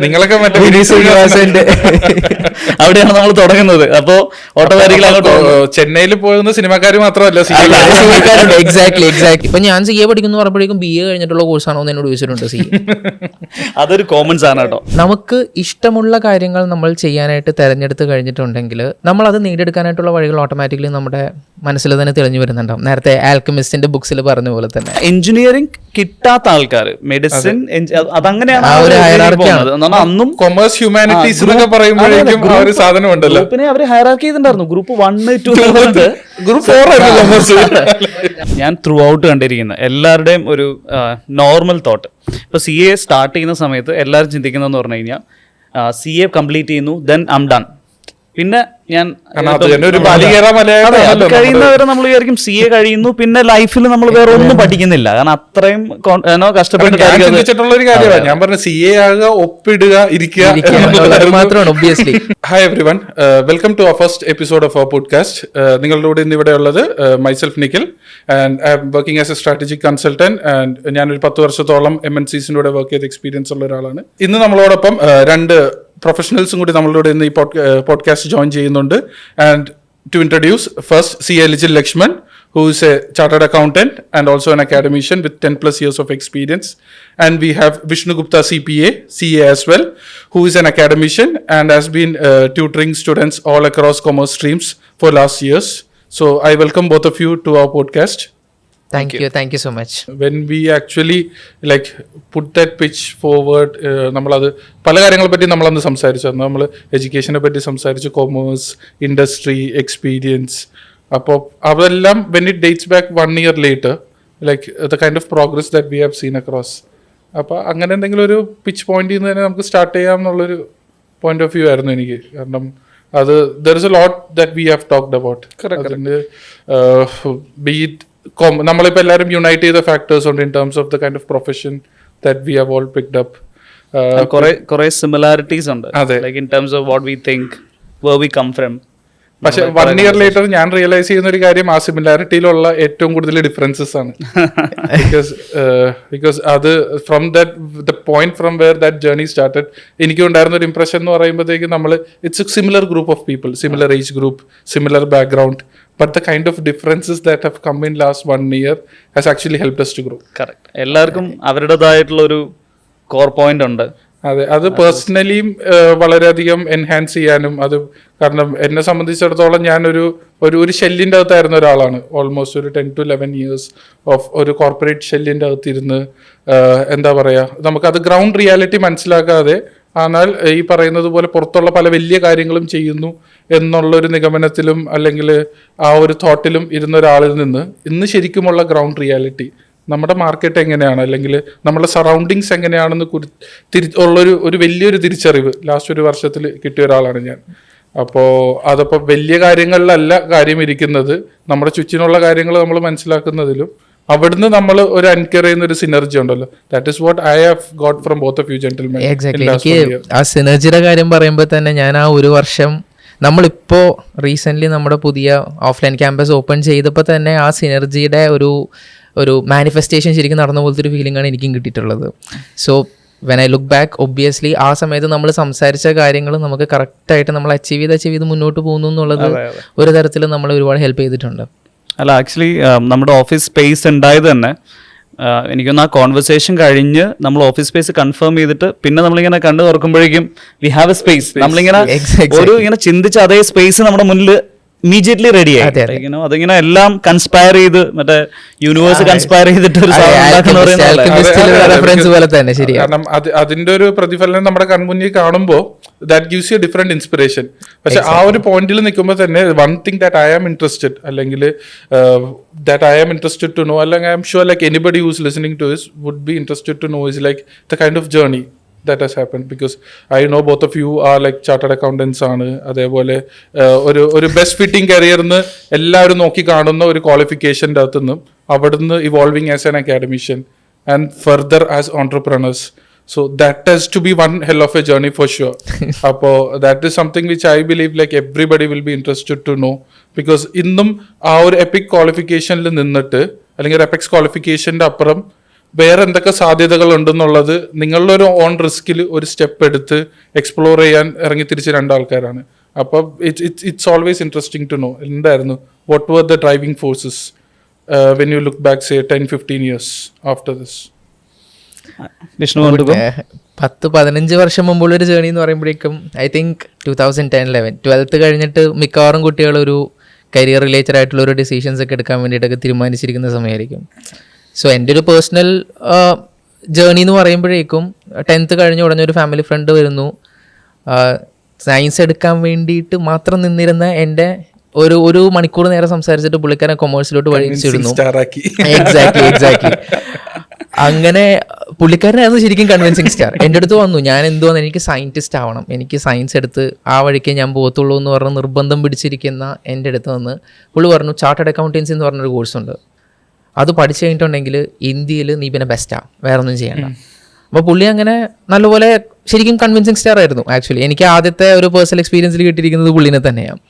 നിങ്ങളൊക്കെ മറ്റേ ശ്രീനിവാസന്റെ അവിടെയാണ് നമ്മൾ തുടങ്ങുന്നത്. അപ്പോ ഓട്ടോമാറ്റിക്കലി അങ്ങോട്ട് ചെന്നൈയിൽ പോകുന്ന സിനിമാക്കാർ മാത്രമല്ല എക്സാക്ട്ലി. ഇപ്പൊ ഞാൻ CA പഠിക്കുന്നു പറയുമ്പോഴേക്കും BA കഴിഞ്ഞിട്ടുള്ള കോഴ്സാണോ എന്ന് എന്നോട് ചോദിച്ചിട്ടുണ്ട്. അതൊരു കോമൺ സാധനം കേട്ടോ. നമുക്ക് ഇഷ്ടമുള്ള കാര്യങ്ങൾ നമ്മൾ ചെയ്യാനായിട്ട് തെരഞ്ഞെടുത്ത് കഴിഞ്ഞിട്ടുണ്ടെങ്കിൽ നമ്മൾ അത് നേടിയെടുക്കാനായിട്ടുള്ള വഴികൾ ഓട്ടോമാറ്റിക്കലി നമ്മുടെ മനസ്സിൽ തന്നെ തെളിഞ്ഞു വരുന്നുണ്ടാവും. നേരത്തെ ആൽക്കമിസ്റ്റിന്റെ ബുക്സിൽ പറഞ്ഞ പോലെ തന്നെ എഞ്ചിനീയറിംഗ് കിട്ടാത്ത ആൾക്കാർ മെഡിസിൻ അതങ്ങനെയാണ് അന്നും കൊമേഴ്സ് ഹ്യൂമാനിറ്റീസ് എന്നൊക്കെ പറയുമ്പോഴേക്കും ആ ഒരു സാധനം ഉണ്ടല്ലോ. ഗ്രൂപ്പിനെ അവർ ഹയറാർക്കി ചെയ്തിട്ടുണ്ടായിരുന്നു. ഗ്രൂപ്പ് 1, 2 ഗ്രൂപ്പ് 4 ഞാൻ ത്രൂ ഔട്ട് കണ്ടിരിക്കുന്നത് എല്ലാവരുടെയും ഒരു നോർമൽ തോട്ട്. ഇപ്പൊ CA സ്റ്റാർട്ട് ചെയ്യുന്ന സമയത്ത് എല്ലാവരും ചിന്തിക്കുന്നതെന്ന് പറഞ്ഞു കഴിഞ്ഞാൽ CA കംപ്ലീറ്റ് ചെയ്യുന്നു, ദെൻ ഐം ഡൺ. പിന്നെ ഞാൻ കഴിയുന്നവരെ നമ്മൾ വിചാരിക്കും CA കഴിയുന്നു, പിന്നെ ലൈഫിൽ നമ്മൾ വേറെ ഒന്നും പഠിക്കുന്നില്ല. കാരണം അത്രയും കഷ്ടപ്പെട്ടിട്ടുള്ള ഒരു കാര്യമാണ് ഞാൻ പറഞ്ഞ CA ആകുക, ഒപ്പിടുക, ഇരിക്കുക മാത്രമാണ് obviously. Hi everyone, welcome to our first episode of our podcast. നിങ്ങളുടെ കൂടെ ഇന്ന് ഇവിടെ ഉള്ളത് myself Nikhil and I am working as a strategic consultant and ഞാനൊരു 10 വർഷത്തോളം MNCസിന്റെ കൂടെ വർക്ക് ചെയ്ത എക്സ്പീരിയൻസ് ഉള്ള ഒരാളാണ്. ഇന്ന് നമ്മളോടൊപ്പം രണ്ട് പ്രൊഫഷണൽസും കൂടി നമ്മളിലൂടെ ഇന്ന് ഈ പോഡ്കാസ്റ്റ് ജോയിൻ ചെയ്യുന്നുണ്ട്. And to introduce first CA Lijil Lakshman, who is a chartered accountant and also an academician with 10+ years of experience. And we have Vishnu Gupta CA as well, who is an academician and has been tutoring students all across commerce streams for last years. So I welcome both of you to our podcast. Thank you so much. When we actually like put that pitch forward, നമ്മളത് പല കാര്യങ്ങളെ പറ്റി നമ്മളന്ന് സംസാരിച്ചു. നമ്മൾ എഡ്യൂക്കേഷനെ പറ്റി സംസാരിച്ചു, commerce, industry, experience. അപ്പോൾ അതെല്ലാം when it dates back 1 year later, like the kind of progress that we have seen across. അപ്പോൾ അങ്ങനെ എന്തെങ്കിലും ഒരു പിച്ച് പോയിന്റിൽ നിന്ന് തന്നെ നമുക്ക് സ്റ്റാർട്ട് ചെയ്യാം എന്നുള്ളൊരു പോയിന്റ് ഓഫ് വ്യൂ ആയിരുന്നു എനിക്ക്. കാരണം അത് there is a lot that we have talked about. Be it നമ്മളിപ്പോൾ എല്ലാവരും യുണൈറ്റ് ചെയ്ത ഫാക്ടേഴ്സ് ഉണ്ട് in terms of the kind of profession that we have all picked up. കുറെ സിമിലാരിറ്റീസ് ഉണ്ട് like in terms of what we think where we come from. പക്ഷെ 1 year later ഞാൻ realise ചെയ്യുന്ന ഒരു കാര്യം ആ സിമിലാരിറ്റിയിലുള്ള ഏറ്റവും കൂടുതൽ ഡിഫറൻസസ് ആണ്. ബിക്കോസ് അത് from the point from where that journey started എനിക്ക് ഉണ്ടായിരുന്ന ഒരു ഇംപ്രഷൻ എന്ന് പറയുമ്പോഴത്തേക്ക് നമ്മൾ it's A similar group of people, similar age group, similar background. But the kind of differences that have come in last 1 year has actually helped us to grow. Correct. എല്ലാവർക്കും അവരുടേതായിട്ടുള്ള ഒരു core point ഉണ്ട്. അതെ, അത് പേഴ്സണലിയും വളരെയധികം enhance ചെയ്യാനും അത് കാരണം എന്നെ സംബന്ധിച്ചിടത്തോളം ഞാനൊരു ഒരു ഷെല്ലിൻ്റെ അകത്തായിരുന്ന ഒരാളാണ്. ഓൾമോസ്റ്റ് ഒരു 10 to 11 years ഓഫ് ഒരു കോർപ്പറേറ്റ് ഷെല്ലിൻ്റെ അകത്തിരുന്ന് എന്താ പറയുക, നമുക്കത് ഗ്രൗണ്ട് റിയാലിറ്റി മനസ്സിലാക്കാതെ എന്നാൽ ഈ പറയുന്നത് പോലെ പുറത്തുള്ള പല വലിയ കാര്യങ്ങളും ചെയ്യുന്നു എന്നുള്ളൊരു നിഗമനത്തിലും അല്ലെങ്കിൽ ആ ഒരു തോട്ടിലും ഇരുന്ന ഒരാളിൽ നിന്ന് ഇന്ന് ശരിക്കുമുള്ള ഗ്രൗണ്ട് റിയാലിറ്റി, നമ്മുടെ മാർക്കറ്റ് എങ്ങനെയാണ് അല്ലെങ്കിൽ നമ്മുടെ സറൗണ്ടിങ്സ് എങ്ങനെയാണെന്ന് ഉള്ളൊരു വലിയൊരു തിരിച്ചറിവ് ലാസ്റ്റ് ഒരു വർഷത്തിൽ കിട്ടിയ ഒരാളാണ് ഞാൻ. അപ്പോൾ അതപ്പോൾ വലിയ കാര്യങ്ങളിലല്ല കാര്യം ഇരിക്കുന്നത്, നമ്മുടെ ചുറ്റിനുള്ള കാര്യങ്ങൾ നമ്മൾ മനസ്സിലാക്കുന്നതിലും അവിടുന്ന് നമ്മൾ ഒരു എൻകർ ചെയ്യുന്ന ഒരു സിനർജി ഉണ്ടല്ലോ. That is what I have got from both of you gentlemen. Exactly. എനിക്ക് ആ സിനർജിയുടെ കാര്യം പറയുമ്പോൾ തന്നെ ഞാൻ ആ ഒരു വർഷം നമ്മളിപ്പോൾ റീസെൻ്റ്ലി നമ്മുടെ പുതിയ ഓഫ്ലൈൻ ക്യാമ്പസ് ഓപ്പൺ ചെയ്തപ്പോൾ തന്നെ ആ സിനർജിയുടെ ഒരു മാനിഫെസ്റ്റേഷൻ ശരിക്കും നടന്ന പോലത്തെ ഒരു ഫീലിംഗ് ആണ് എനിക്കും കിട്ടിയിട്ടുള്ളത്. So when I look back obviously ആ സമയത്ത് നമ്മൾ സംസാരിച്ച കാര്യങ്ങൾ നമുക്ക് കറക്റ്റായിട്ട് നമ്മൾ അച്ചീവ് ചെയ്ത് മുന്നോട്ട് പോകുന്നു എന്നുള്ളത് ഒരു തരത്തിൽ നമ്മളെ ഒരുപാട് ഹെൽപ്പ് ചെയ്തിട്ടുണ്ട്. അല്ല, ആക്ച്വലി നമ്മുടെ ഓഫീസ് സ്പേസ് ഉണ്ടായത് തന്നെ എനിക്കൊന്ന് ആ കോൺവെർസേഷൻ കഴിഞ്ഞ് നമ്മൾ ഓഫീസ് സ്പേസ് കൺഫേം ചെയ്തിട്ട് പിന്നെ നമ്മളിങ്ങനെ കണ്ടു തുറക്കുമ്പോഴേക്കും വി ഹാവ് എ സ്പേസ്. നമ്മളിങ്ങനെ ഇങ്ങനെ ചിന്തിച്ച അതേ സ്പേസ് നമ്മുടെ മുന്നിൽ ഇമീഡിയറ്റ്ലി റെഡി ആയി. അതിങ്ങനെ എല്ലാം കൺസ്പയർ ചെയ്ത് മറ്റേ യൂണിവേഴ്സ് കൺസ്പയർ ചെയ്തിട്ട് കാരണം അതിന്റെ ഒരു പ്രതിഫലനം നമ്മുടെ കൺമുന്നിൽ കാണുമ്പോൾ that gives you different inspiration. പക്ഷെ ആ ഒരു പോയിന്റിൽ നിൽക്കുമ്പോൾ തന്നെ one thing that I am interested അല്ലെങ്കിൽ that I am interested to know അല്ലെങ്കിൽ I am sure like anybody who's listening to this would be interested to know is like the kind of journey that has happened because I know both of you are like chartered accountants ആണ്. അതേപോലെ ഒരു best fitting കരിയറിന് എല്ലാവരും നോക്കി കാണുന്ന ഒരു ക്വാളിഫിക്കേഷൻ്റെ അകത്തുനിന്ന് അവിടുന്ന് evolving as an academician and further as entrepreneurs. So that has to be one hell of a journey for sure. Appo that is something which I believe like everybody will be interested to know because ഇന്നും ആ ഒരു EPIC ക്വാളിഫിക്കേഷനിൽ നിന്നിട്ട് അല്ലെങ്കിൽ ഒരു epics ക്വാളിഫിക്കേഷൻ്റെ അപ്പുറം വേറെ എന്തൊക്കെ സാധ്യതകൾ ഉണ്ടെന്നുള്ളത് നിങ്ങളുടെ ഒരു ഓൺ റിസ്കിൽ ഒരു സ്റ്റെപ്പ് എടുത്ത് എക്സ്പ്ലോർ ചെയ്യാൻ ഇറങ്ങി തിരിച്ച് രണ്ടാൾക്കാരാണ്. അപ്പം it's always interesting to know എന്തായിരുന്നു what were the driving forces when you look back say 10-15 years after this? Vishnu കൊണ്ടുപോ. 10-15 വർഷം മുമ്പുള്ളൊരു ജേണി എന്ന് പറയുമ്പോഴേക്കും ഐ തിങ്ക് 2010-11 12th കഴിഞ്ഞിട്ട് മിക്കവാറും കുട്ടികൾ ഒരു കരിയർ റിലേറ്റഡ് ആയിട്ടുള്ള ഒരു ഡിസിഷൻസ് ഒക്കെ എടുക്കാൻ വേണ്ടിയിട്ടൊക്കെ തീരുമാനിച്ചിരിക്കുന്ന സമയമായിരിക്കും. സോ എൻ്റെ ഒരു പേഴ്സണൽ ജേണി എന്ന് പറയുമ്പോഴേക്കും 10th കഴിഞ്ഞ ഉടനെ ഒരു ഫാമിലി ഫ്രണ്ട് വരുന്നു. സയൻസ് എടുക്കാൻ വേണ്ടിയിട്ട് മാത്രം നിന്നിരുന്ന എൻ്റെ ഒരു മണിക്കൂർ നേരം സംസാരിച്ചിട്ട് പുള്ളിക്കാരൻ കൊമേഴ്സിലോട്ട് വഴിച്ചിരുന്നു. എക്സാക്ട്ലി അങ്ങനെ പുള്ളിക്കാരനായിരുന്നു ശരിക്കും കൺവിൻസിങ് സ്റ്റാർ. എൻ്റെ അടുത്ത് വന്നു, ഞാൻ എന്തുവന്ന് എനിക്ക് സയൻറ്റിസ്റ്റ് ആവണം, എനിക്ക് സയൻസ് എടുത്ത് ആ വഴിക്ക് ഞാൻ പോകത്തുള്ളൂ എന്ന് പറഞ്ഞ് നിർബന്ധം പിടിച്ചിരിക്കുന്ന എൻ്റെ അടുത്ത് വന്ന് പുള്ളി പറഞ്ഞു ചാർട്ടേഡ് അക്കൗണ്ടൻസി എന്ന് പറഞ്ഞൊരു കോഴ്സുണ്ട്, അത് പഠിച്ചു കഴിഞ്ഞിട്ടുണ്ടെങ്കിൽ ഇന്ത്യയിൽ നീ പിന്നെ ബെസ്റ്റാണ്, വേറെ ഒന്നും ചെയ്യണ്ട. അപ്പോൾ പുള്ളി അങ്ങനെ നല്ലപോലെ ശരിക്കും കൺവിൻസിങ് സ്റ്റാർ ആയിരുന്നു. ആക്ച്വലി എനിക്ക് ആദ്യത്തെ ഒരു പേഴ്സണൽ എക്സ്പീരിയൻസിൽ കിട്ടിയിരിക്കുന്നത് പുള്ളിനെ തന്നെയാണ്.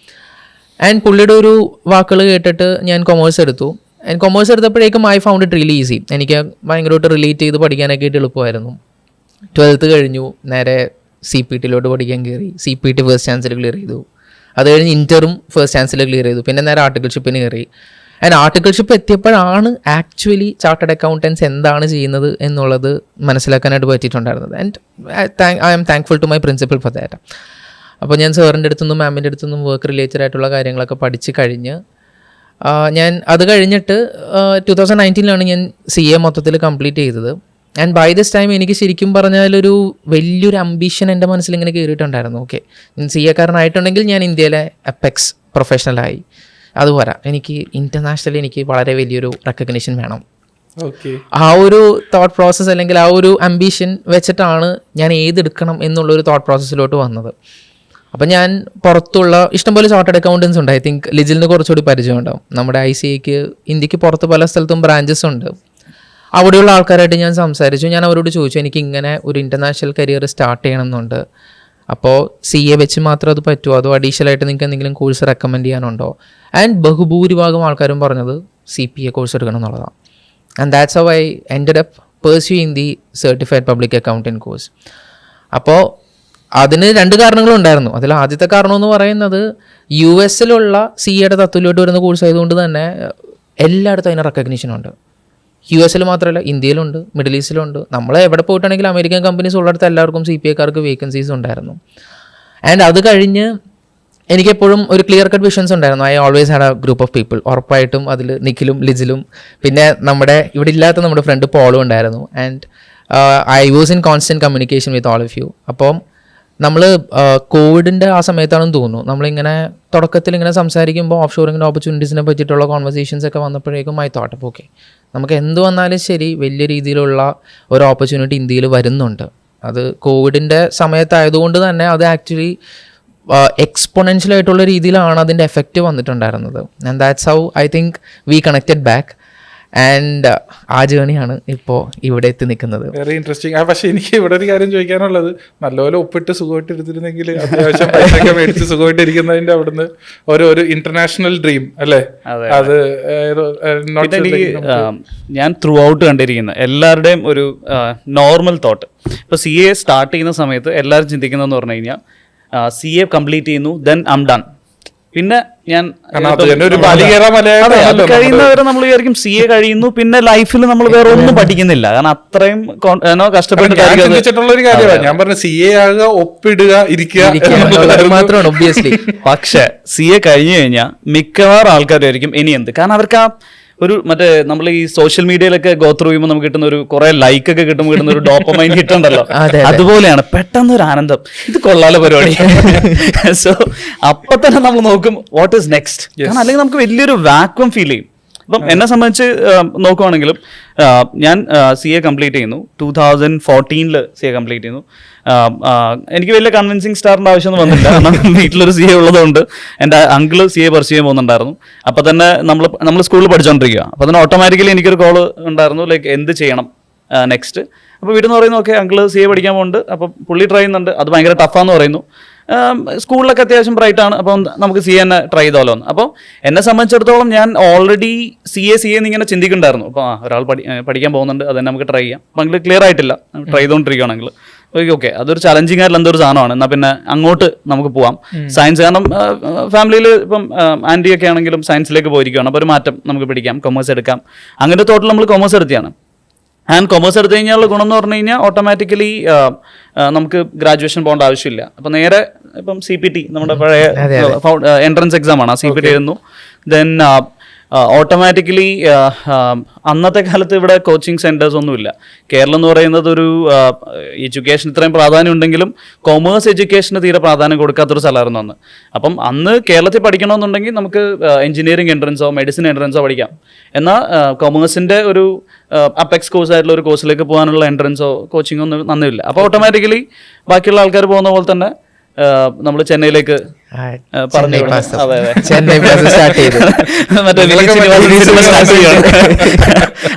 ആൻഡ് പുള്ളിയുടെ ഒരു വാക്കുകൾ കേട്ടിട്ട് ഞാൻ കൊമേഴ്സ് എടുത്തു. ആൻഡ് കൊമേഴ്സ് എടുത്തപ്പോഴേക്കും I found it really easy. എനിക്ക് ഭയങ്കരമായിട്ട് റിലേറ്റ് ചെയ്ത് പഠിക്കാനൊക്കെ ആയിട്ട് എളുപ്പമായിരുന്നു. 12th കഴിഞ്ഞു, നേരെ CPT-ലോട്ട് പഠിക്കാൻ കയറി. CPT ഫസ്റ്റ് ചാൻസിൽ ക്ലിയർ ചെയ്തു. അത് കഴിഞ്ഞ് ഇൻ്ററും ഫസ്റ്റ് ചാൻസിൽ ക്ലിയർ ചെയ്തു. പിന്നെ നേരെ ആർട്ടിക്കിൾഷിപ്പിന് കയറി. ആൻഡ് ആർട്ടിക്കിൾഷിപ്പ് എത്തിയപ്പോഴാണ് ആക്ച്വലി ചാർട്ടേഡ് അക്കൗണ്ടൻസ് എന്താണ് ചെയ്യുന്നത് എന്നുള്ളത് മനസ്സിലാക്കാനായിട്ട് പറ്റിയിട്ടുണ്ടായിരുന്നത്. And I am thankful to my principal for that. അപ്പോൾ ഞാൻ സാറിൻ്റെ അടുത്തുനിന്നും മാമിൻ്റെ അടുത്തുനിന്നും വർക്ക് റിലേറ്റഡ് ആയിട്ടുള്ള കാര്യങ്ങളൊക്കെ പഠിച്ച് കഴിഞ്ഞ് ഞാൻ അത് കഴിഞ്ഞിട്ട് 2019 ഞാൻ CA മൊത്തത്തിൽ കംപ്ലീറ്റ് ചെയ്തത്. ആൻഡ് ബൈ ദിസ് ടൈം എനിക്ക് ശരിക്കും പറഞ്ഞാൽ ഒരു വലിയൊരു അംബിഷൻ എൻ്റെ മനസ്സിൽ ഇങ്ങനെ കയറിയിട്ടുണ്ടായിരുന്നു. ഓക്കെ, ഞാൻ CA കാരനായിട്ടുണ്ടെങ്കിൽ ഞാൻ ഇന്ത്യയിലെ അപ്പെക്സ് പ്രൊഫഷണലായി, അതുപോലെ എനിക്ക് ഇൻ്റർനാഷണലി എനിക്ക് വളരെ വലിയൊരു റെക്കഗ്നിഷൻ വേണം. ആ ഒരു തോട്ട് പ്രോസസ്സ് അല്ലെങ്കിൽ ആ ഒരു അംബിഷൻ വെച്ചിട്ടാണ് ഞാൻ ഏതെടുക്കണം എന്നുള്ളൊരു തോട്ട് പ്രോസസ്സിലോട്ട് വന്നത്. അപ്പം ഞാൻ പുറത്തുള്ള ഇഷ്ടംപോലെ ചാർട്ടേഡ് അക്കൗണ്ടൻസ് ഉണ്ട്. ഐ തിങ്ക് ലിജിലിന് കുറച്ചുകൂടി പരിചയമുണ്ടാവും. നമ്മുടെ ICAക്ക് ഇന്ത്യക്ക് പുറത്ത് പല സ്ഥലത്തും ബ്രാഞ്ചസ് ഉണ്ട്. അവിടെയുള്ള ആൾക്കാരായിട്ട് ഞാൻ സംസാരിച്ചു. ഞാൻ അവരോട് ചോദിച്ചു എനിക്ക് ഇങ്ങനെ ഒരു ഇൻ്റർനാഷണൽ കരിയർ സ്റ്റാർട്ട് ചെയ്യണമെന്നുണ്ട്, അപ്പോൾ CA വെച്ച് മാത്രം അത് പറ്റുമോ, അതോ അഡീഷണൽ ആയിട്ട് നിങ്ങൾക്ക് എന്തെങ്കിലും കോഴ്സ് റെക്കമെൻഡ് ചെയ്യാനുണ്ടോ? ആൻഡ് ബഹുഭൂരിഭാഗം ആൾക്കാരും പറഞ്ഞത് CPA കോഴ്സ് എടുക്കണം എന്നുള്ളതാണ്. And that's how I ended up pursuing the certified public accountant course. അപ്പോൾ അതിന് 2 കാരണങ്ങളുണ്ടായിരുന്നു. അതിൽ ആദ്യത്തെ കാരണം എന്ന് പറയുന്നത് US-ലുള്ള CA തത്വത്തിലോട്ട് വരുന്ന കോഴ്സ് ആയതുകൊണ്ട് തന്നെ എല്ലായിടത്തും അതിന് റെക്കഗ്നീഷനുണ്ട്. US-ൽ മാത്രമല്ല, ഇന്ത്യയിലുണ്ട്, മിഡിൽ ഈസ്റ്റിലുണ്ട്. നമ്മൾ എവിടെ പോയിട്ടാണെങ്കിലും അമേരിക്കൻ കമ്പനീസ് ഉള്ളിടത്ത് എല്ലാവർക്കും CPA-കാർക്ക് വേക്കൻസീസ് ഉണ്ടായിരുന്നു. ആൻഡ് അത് കഴിഞ്ഞ് എനിക്കെപ്പോഴും ഒരു ക്ലിയർ കട്ട് വിഷൻസ് ഉണ്ടായിരുന്നു. I always had A group of people. ഉറപ്പായിട്ടും അതിൽ നിഖിലും ലിജിലും പിന്നെ നമ്മുടെ ഇവിടെ ഇല്ലാത്ത നമ്മുടെ ഫ്രണ്ട് പോളും ഉണ്ടായിരുന്നു. And I was in constant communication with all of you. അപ്പം നമ്മൾ കോവിഡിൻ്റെ ആ സമയത്താണെന്ന് തോന്നുന്നു, നമ്മളിങ്ങനെ തുടക്കത്തിൽ ഇങ്ങനെ സംസാരിക്കുമ്പോൾ ഓഫ് ഷോറിങ്ങിൻ്റെ ഓപ്പർച്യൂണിറ്റീസിനെ പറ്റിയിട്ടുള്ള കോൺവെർസേഷൻസ് ഒക്കെ വന്നപ്പോഴേക്കും ഐ തോട്ട് ഓക്കെ, നമുക്ക് എന്ത് വന്നാലും ശരി വലിയ രീതിയിലുള്ള ഒരു ഓപ്പർച്യൂണിറ്റി ഇന്ത്യയിൽ വരുന്നുണ്ട്. അത് കോവിഡിൻ്റെ സമയത്തായതുകൊണ്ട് തന്നെ അത് ആക്ച്വലി എക്സ്പൊണൻഷ്യലായിട്ടുള്ള രീതിയിലാണ് അതിൻ്റെ എഫക്റ്റ് വന്നിട്ടുണ്ടായിരുന്നത്. And that's how I think we connected back. And ആ ജേണിയാണ് ഇപ്പോൾ ഇവിടെ എത്തി നിൽക്കുന്നത്. Very interesting. പക്ഷെ എനിക്ക് ഇവിടെ ഒരു കാര്യം ചോദിക്കാനുള്ളത്, നല്ലപോലെ ഒപ്പിട്ട് സുഖമായിട്ട് എടുത്തിരുന്നെങ്കിൽ അത്യാവശ്യം പൈസയൊക്കെ മേടിച്ച് സുഖമായിട്ട് ഇരിക്കുന്നതിന്റെ അവിടുന്ന് ഒരു ഇന്റർനാഷണൽ ഡ്രീം അല്ലേ അത്. ഞാൻ ത്രൂ ഔട്ട് കണ്ടിരിക്കുന്ന എല്ലാവരുടെയും ഒരു നോർമൽ തോട്ട്, ഇപ്പോൾ CA സ്റ്റാർട്ട് ചെയ്യുന്ന സമയത്ത് എല്ലാവരും ചിന്തിക്കുന്നതെന്ന് പറഞ്ഞു കഴിഞ്ഞാൽ CA കംപ്ലീറ്റ് ചെയ്യുന്നു, ദെൻ ഐം ഡൺ. പിന്നെ ഞാൻ കഴിയുന്നവരെ നമ്മൾ വിചാരിക്കും CA കഴിയുന്നു, പിന്നെ ലൈഫിൽ നമ്മൾ വേറെ ഒന്നും പഠിക്കുന്നില്ല, കാരണം അത്രയും കഷ്ടപ്പെട്ടിട്ടുള്ള കാര്യമാണ് ഞാൻ പറഞ്ഞ CA ആകുക, ഒപ്പിടുക, ഇരിക്കുക മാത്രമാണ് ഒബ്വിയസ്ലി. പക്ഷെ CA കഴിഞ്ഞു കഴിഞ്ഞാൽ മിക്കവാറും ആൾക്കാരായിരിക്കും ഇനി എന്ത്, കാരണം അവർക്ക് ആ ഒരു മറ്റേ നമ്മൾ ഈ സോഷ്യൽ മീഡിയയിലൊക്കെ ഗോ ത്രൂ ചെയ്യുമ്പോൾ നമുക്ക് കിട്ടുന്ന ഒരു കുറെ ലൈക്ക് ഒക്കെ കിട്ടുമ്പോൾ കിട്ടുന്ന ഒരു ഡോപ്പമൈൻ ഹിറ്റ് ഉണ്ടല്ലോ, അതുപോലെയാണ് പെട്ടെന്ന് ഒരു ആനന്ദം, ഇത് കൊള്ളാലോ പരിപാടി. സോ അപ്പൊ തന്നെ നമ്മൾ നോക്കും വാട്ട് ഈസ് നെക്സ്റ്റ്, കാരണം അല്ലെങ്കിൽ നമുക്ക് വലിയൊരു വാക്വം ഫീൽ ചെയ്യും. അപ്പം എന്നെ സംബന്ധിച്ച് നോക്കുവാണെങ്കിലും ഞാൻ CA കംപ്ലീറ്റ് ചെയ്യുന്നു 2014 CA കംപ്ലീറ്റ് ചെയ്യുന്നു. എനിക്ക് വലിയ കൺവിൻസിങ് സ്റ്റാറിൻ്റെ ആവശ്യമൊന്നും വന്നില്ല, കാരണം വീട്ടിലൊരു CA ഉള്ളതുകൊണ്ട് എൻ്റെ അങ്കിള് CA പർസ്യൂ ചെയ്യാൻ പോകുന്നുണ്ടായിരുന്നു. അപ്പം തന്നെ നമ്മൾ സ്കൂളിൽ പഠിച്ചുകൊണ്ടിരിക്കുക. അപ്പം തന്നെ ഓട്ടോമാറ്റിക്കലി എനിക്കൊരു കോള് ഉണ്ടായിരുന്നു, ലൈക്ക് എന്ത് ചെയ്യണം നെക്സ്റ്റ്. അപ്പോൾ വീട്ടിൽ നിന്ന് പറയുന്നു ഓക്കെ അങ്കിള് CA പഠിക്കാൻ പോകുന്നുണ്ട്, അപ്പോൾ പുള്ളി ട്രൈ ചെയ്യുന്നുണ്ട്, അത് ഭയങ്കര ടഫാന്ന് പറയുന്നു. സ്കൂളിലൊക്കെ അത്യാവശ്യം ബ്രൈറ്റാണ്, അപ്പം നമുക്ക് CA തന്നെ ട്രൈ ചെയ്തോളൂ എന്ന്. അപ്പോൾ എന്നെ സംബന്ധിച്ചിടത്തോളം ഞാൻ ഓൾറെഡി CA എന്നിങ്ങനെ ചിന്തിക്കുന്നുണ്ടായിരുന്നു. അപ്പോൾ ഒരാൾ പഠിക്കാൻ പോകുന്നുണ്ട്, അത് തന്നെ നമുക്ക് ട്രൈ ചെയ്യാം. അപ്പം അങ്കിൾ ക്ലിയർ ആയിട്ടില്ല, ട്രൈ ചെയ്തുകൊണ്ടിരിക്കുകയാണെങ്കിൽ ഓക്കെ അതൊരു ചലഞ്ചിങ് ആയിട്ടുള്ള എന്തൊരു സാധനമാണ്, എന്നാൽ പിന്നെ അങ്ങോട്ട് നമുക്ക് പോവാം. സയൻസ്, കാരണം ഫാമിലിയിൽ ഇപ്പം ആൻറ്റിയൊക്കെ ആണെങ്കിലും സയൻസിലേക്ക് പോയിരിക്കുകയാണ്, അപ്പോൾ ഒരു മാറ്റം നമുക്ക് പിടിക്കാം, കൊമേഴ്സ് എടുക്കാം. അങ്ങനെ തോട്ടിൽ നമ്മൾ കൊമേഴ്സ് എടുത്തിയാണ്. ആൻഡ് കൊമേഴ്സ് എടുത്തു കഴിഞ്ഞാൽ ഗുണം എന്ന് പറഞ്ഞു കഴിഞ്ഞാൽ ഓട്ടോമാറ്റിക്കലി നമുക്ക് ഗ്രാജുവേഷൻ പോകേണ്ട ആവശ്യമില്ല. അപ്പം നേരെ ഇപ്പം CPT നമ്മുടെ പഴയ എൻട്രൻസ് എക്സാം ആണ്, ആ CPT എഴുതുന്നു. ദെൻ ഓട്ടോമാറ്റിക്കലി അന്നത്തെ കാലത്ത് ഇവിടെ കോച്ചിങ് സെൻറ്റേഴ്സ് ഒന്നുമില്ല. കേരളം എന്ന് പറയുന്നത് ഒരു എഡ്യൂക്കേഷൻ ഇത്രയും പ്രാധാന്യം ഉണ്ടെങ്കിലും കൊമേഴ്സ് എഡ്യൂക്കേഷന് തീരെ പ്രാധാന്യം കൊടുക്കാത്തൊരു സ്ഥലമായിരുന്നു അന്ന്. അപ്പം അന്ന് കേരളത്തിൽ പഠിക്കണമെന്നുണ്ടെങ്കിൽ നമുക്ക് എഞ്ചിനീയറിംഗ് എൻട്രൻസോ മെഡിസിൻ എൻട്രൻസോ പഠിക്കാം. എന്നാൽ കൊമേഴ്സിൻ്റെ ഒരു അപ്പെക്സ് കോഴ്സ് ആയിട്ടുള്ള ഒരു കോഴ്സിലേക്ക് പോകാനുള്ള എൻട്രൻസോ കോച്ചിങ്ങോ ഒന്നും നന്നില്ല. അപ്പോൾ ഓട്ടോമാറ്റിക്കലി ബാക്കിയുള്ള ആൾക്കാർ പോകുന്ന പോലെ തന്നെ നമ്മൾ ചെന്നൈയിലേക്ക് പറഞ്ഞു.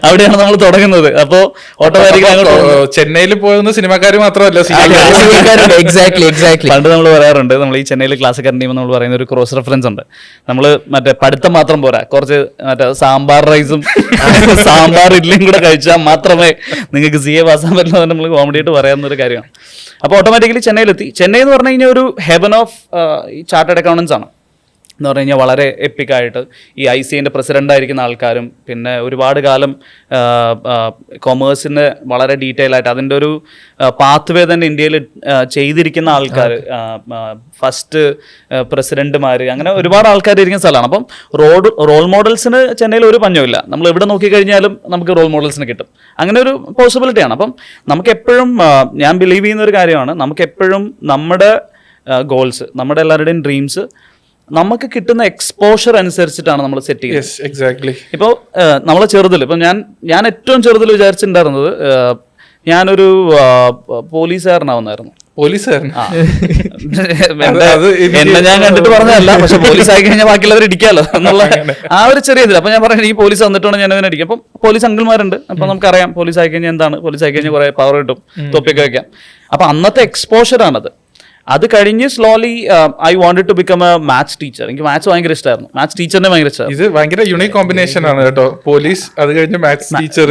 അവിടെയാണ് നമ്മൾ തുടങ്ങുന്നത്. അപ്പോ ഓട്ടോമാറ്റിക്കലി ചെന്നൈയിൽ പോകുന്ന സിനിമാക്കാർ മാത്രമല്ല, പണ്ട് നമ്മൾ പറയാറുണ്ട്, നമ്മൾ ഈ ചെന്നൈയിൽ ക്ലാസ് അറ്റൻഡ് ചെയ്യുമ്പോൾ നമ്മൾ പറയുന്ന ഒരു ക്രോസ് റെഫറൻസ് ഉണ്ട്. നമ്മൾ മറ്റേ പഠിത്തം മാത്രം പോരാ, കുറച്ച് മറ്റേ സാമ്പാർ റൈസും സാമ്പാർ ഇഡ്ഡലിയും കൂടെ കഴിച്ചാൽ മാത്രമേ നിങ്ങൾക്ക് CA പാസ്സാൻ പറ്റുള്ളൂ എന്ന് നമ്മൾ കോമഡി ആയിട്ട് പറയാവുന്ന ഒരു കാര്യമാണ്. അപ്പോൾ ഓട്ടോമാറ്റിക്കലി ചെന്നൈയിലെത്തി. ചെന്നൈ എന്ന് പറഞ്ഞു കഴിഞ്ഞാൽ ഒരു ഹെവൻ ഓഫ് ചാർട്ടേഡ് അക്കൗണ്ടൻസ് ആണ് എന്ന് പറഞ്ഞു കഴിഞ്ഞാൽ. വളരെ എപ്പിക്കായിട്ട് ഈ ICAൻ്റെ പ്രസിഡൻ്റായിരിക്കുന്ന ആൾക്കാരും പിന്നെ ഒരുപാട് കാലം കൊമേഴ്സിന് വളരെ ഡീറ്റെയിൽ ആയിട്ട് അതിൻ്റെ ഒരു പാത്ത് വേ തന്നെ ഇന്ത്യയിൽ ചെയ്തിരിക്കുന്ന ആൾക്കാർ, ഫസ്റ്റ് പ്രസിഡന്റുമാർ, അങ്ങനെ ഒരുപാട് ആൾക്കാർ ഇരിക്കുന്ന സ്ഥലമാണ്. അപ്പം റോൾ മോഡൽസിന് ചെന്നൈയിൽ ഒരു പഞ്ഞമില്ല. നമ്മൾ എവിടെ നോക്കിക്കഴിഞ്ഞാലും നമുക്ക് റോൾ മോഡൽസിന് കിട്ടും. അങ്ങനെ ഒരു പോസിബിലിറ്റിയാണ്. അപ്പം നമുക്കെപ്പോഴും ഞാൻ ബിലീവ് ചെയ്യുന്ന ഒരു കാര്യമാണ്, നമുക്കെപ്പോഴും നമ്മുടെ ഗോൾസ്, നമ്മുടെ എല്ലാവരുടെയും ഡ്രീംസ് നമുക്ക് കിട്ടുന്ന എക്സ്പോഷർ അനുസരിച്ചിട്ടാണ് നമ്മൾ സെറ്റ് ചെയ്യുന്നത്. എക്സാക്ട്ലി. ഇപ്പോൾ നമ്മളെ ചെറുതിൽ, ഇപ്പം ഞാൻ ഏറ്റവും ചെറുതിൽ വിചാരിച്ചിട്ടുണ്ടായിരുന്നത് ഞാനൊരു പോലീസുകാരനാവുന്നായിരുന്നു. പോലീസുകാരൻ എന്നെ ഞാൻ കണ്ടിട്ട് പറഞ്ഞതല്ല, പക്ഷെ പോലീസ് ആയി കഴിഞ്ഞാൽ ബാക്കിയുള്ളവർ ഇടിക്കാമല്ലോ എന്നുള്ള ആ ഒരു ചെറിയ ഇതിൽ. അപ്പൊ ഞാൻ പറഞ്ഞു ഈ പോലീസ് വന്നിട്ടാണ് ഞാൻ അതിനെ അടിക്കും. അപ്പം പോലീസ് അങ്കിൾമാരുണ്ട്, അപ്പൊ നമുക്കറിയാം പോലീസ് ആയി കഴിഞ്ഞാൽ എന്താണ്, പോലീസ് ആയി കഴിഞ്ഞാൽ കുറെ പവർ കിട്ടും, തൊപ്പിയൊക്കെ വെക്കാം. അപ്പൊ അന്നത്തെ എക്സ്പോഷറാണത്. അത് കഴിഞ്ഞ് slowly I wanted to become a maths teacher. എനിക്ക് മാത്സ് ഭയങ്കര ഇഷ്ടമായിരുന്നു, മാത്സ് ടീച്ചറിനെ ഭയങ്കര ഇഷ്ടമായിരുന്നു. ഇത് ഭയങ്കര യുണീക് കോമ്പിനേഷൻ ആണ് കേട്ടോ, പോലീസ് അത് കഴിഞ്ഞ് മാത്സ് ടീച്ചർ.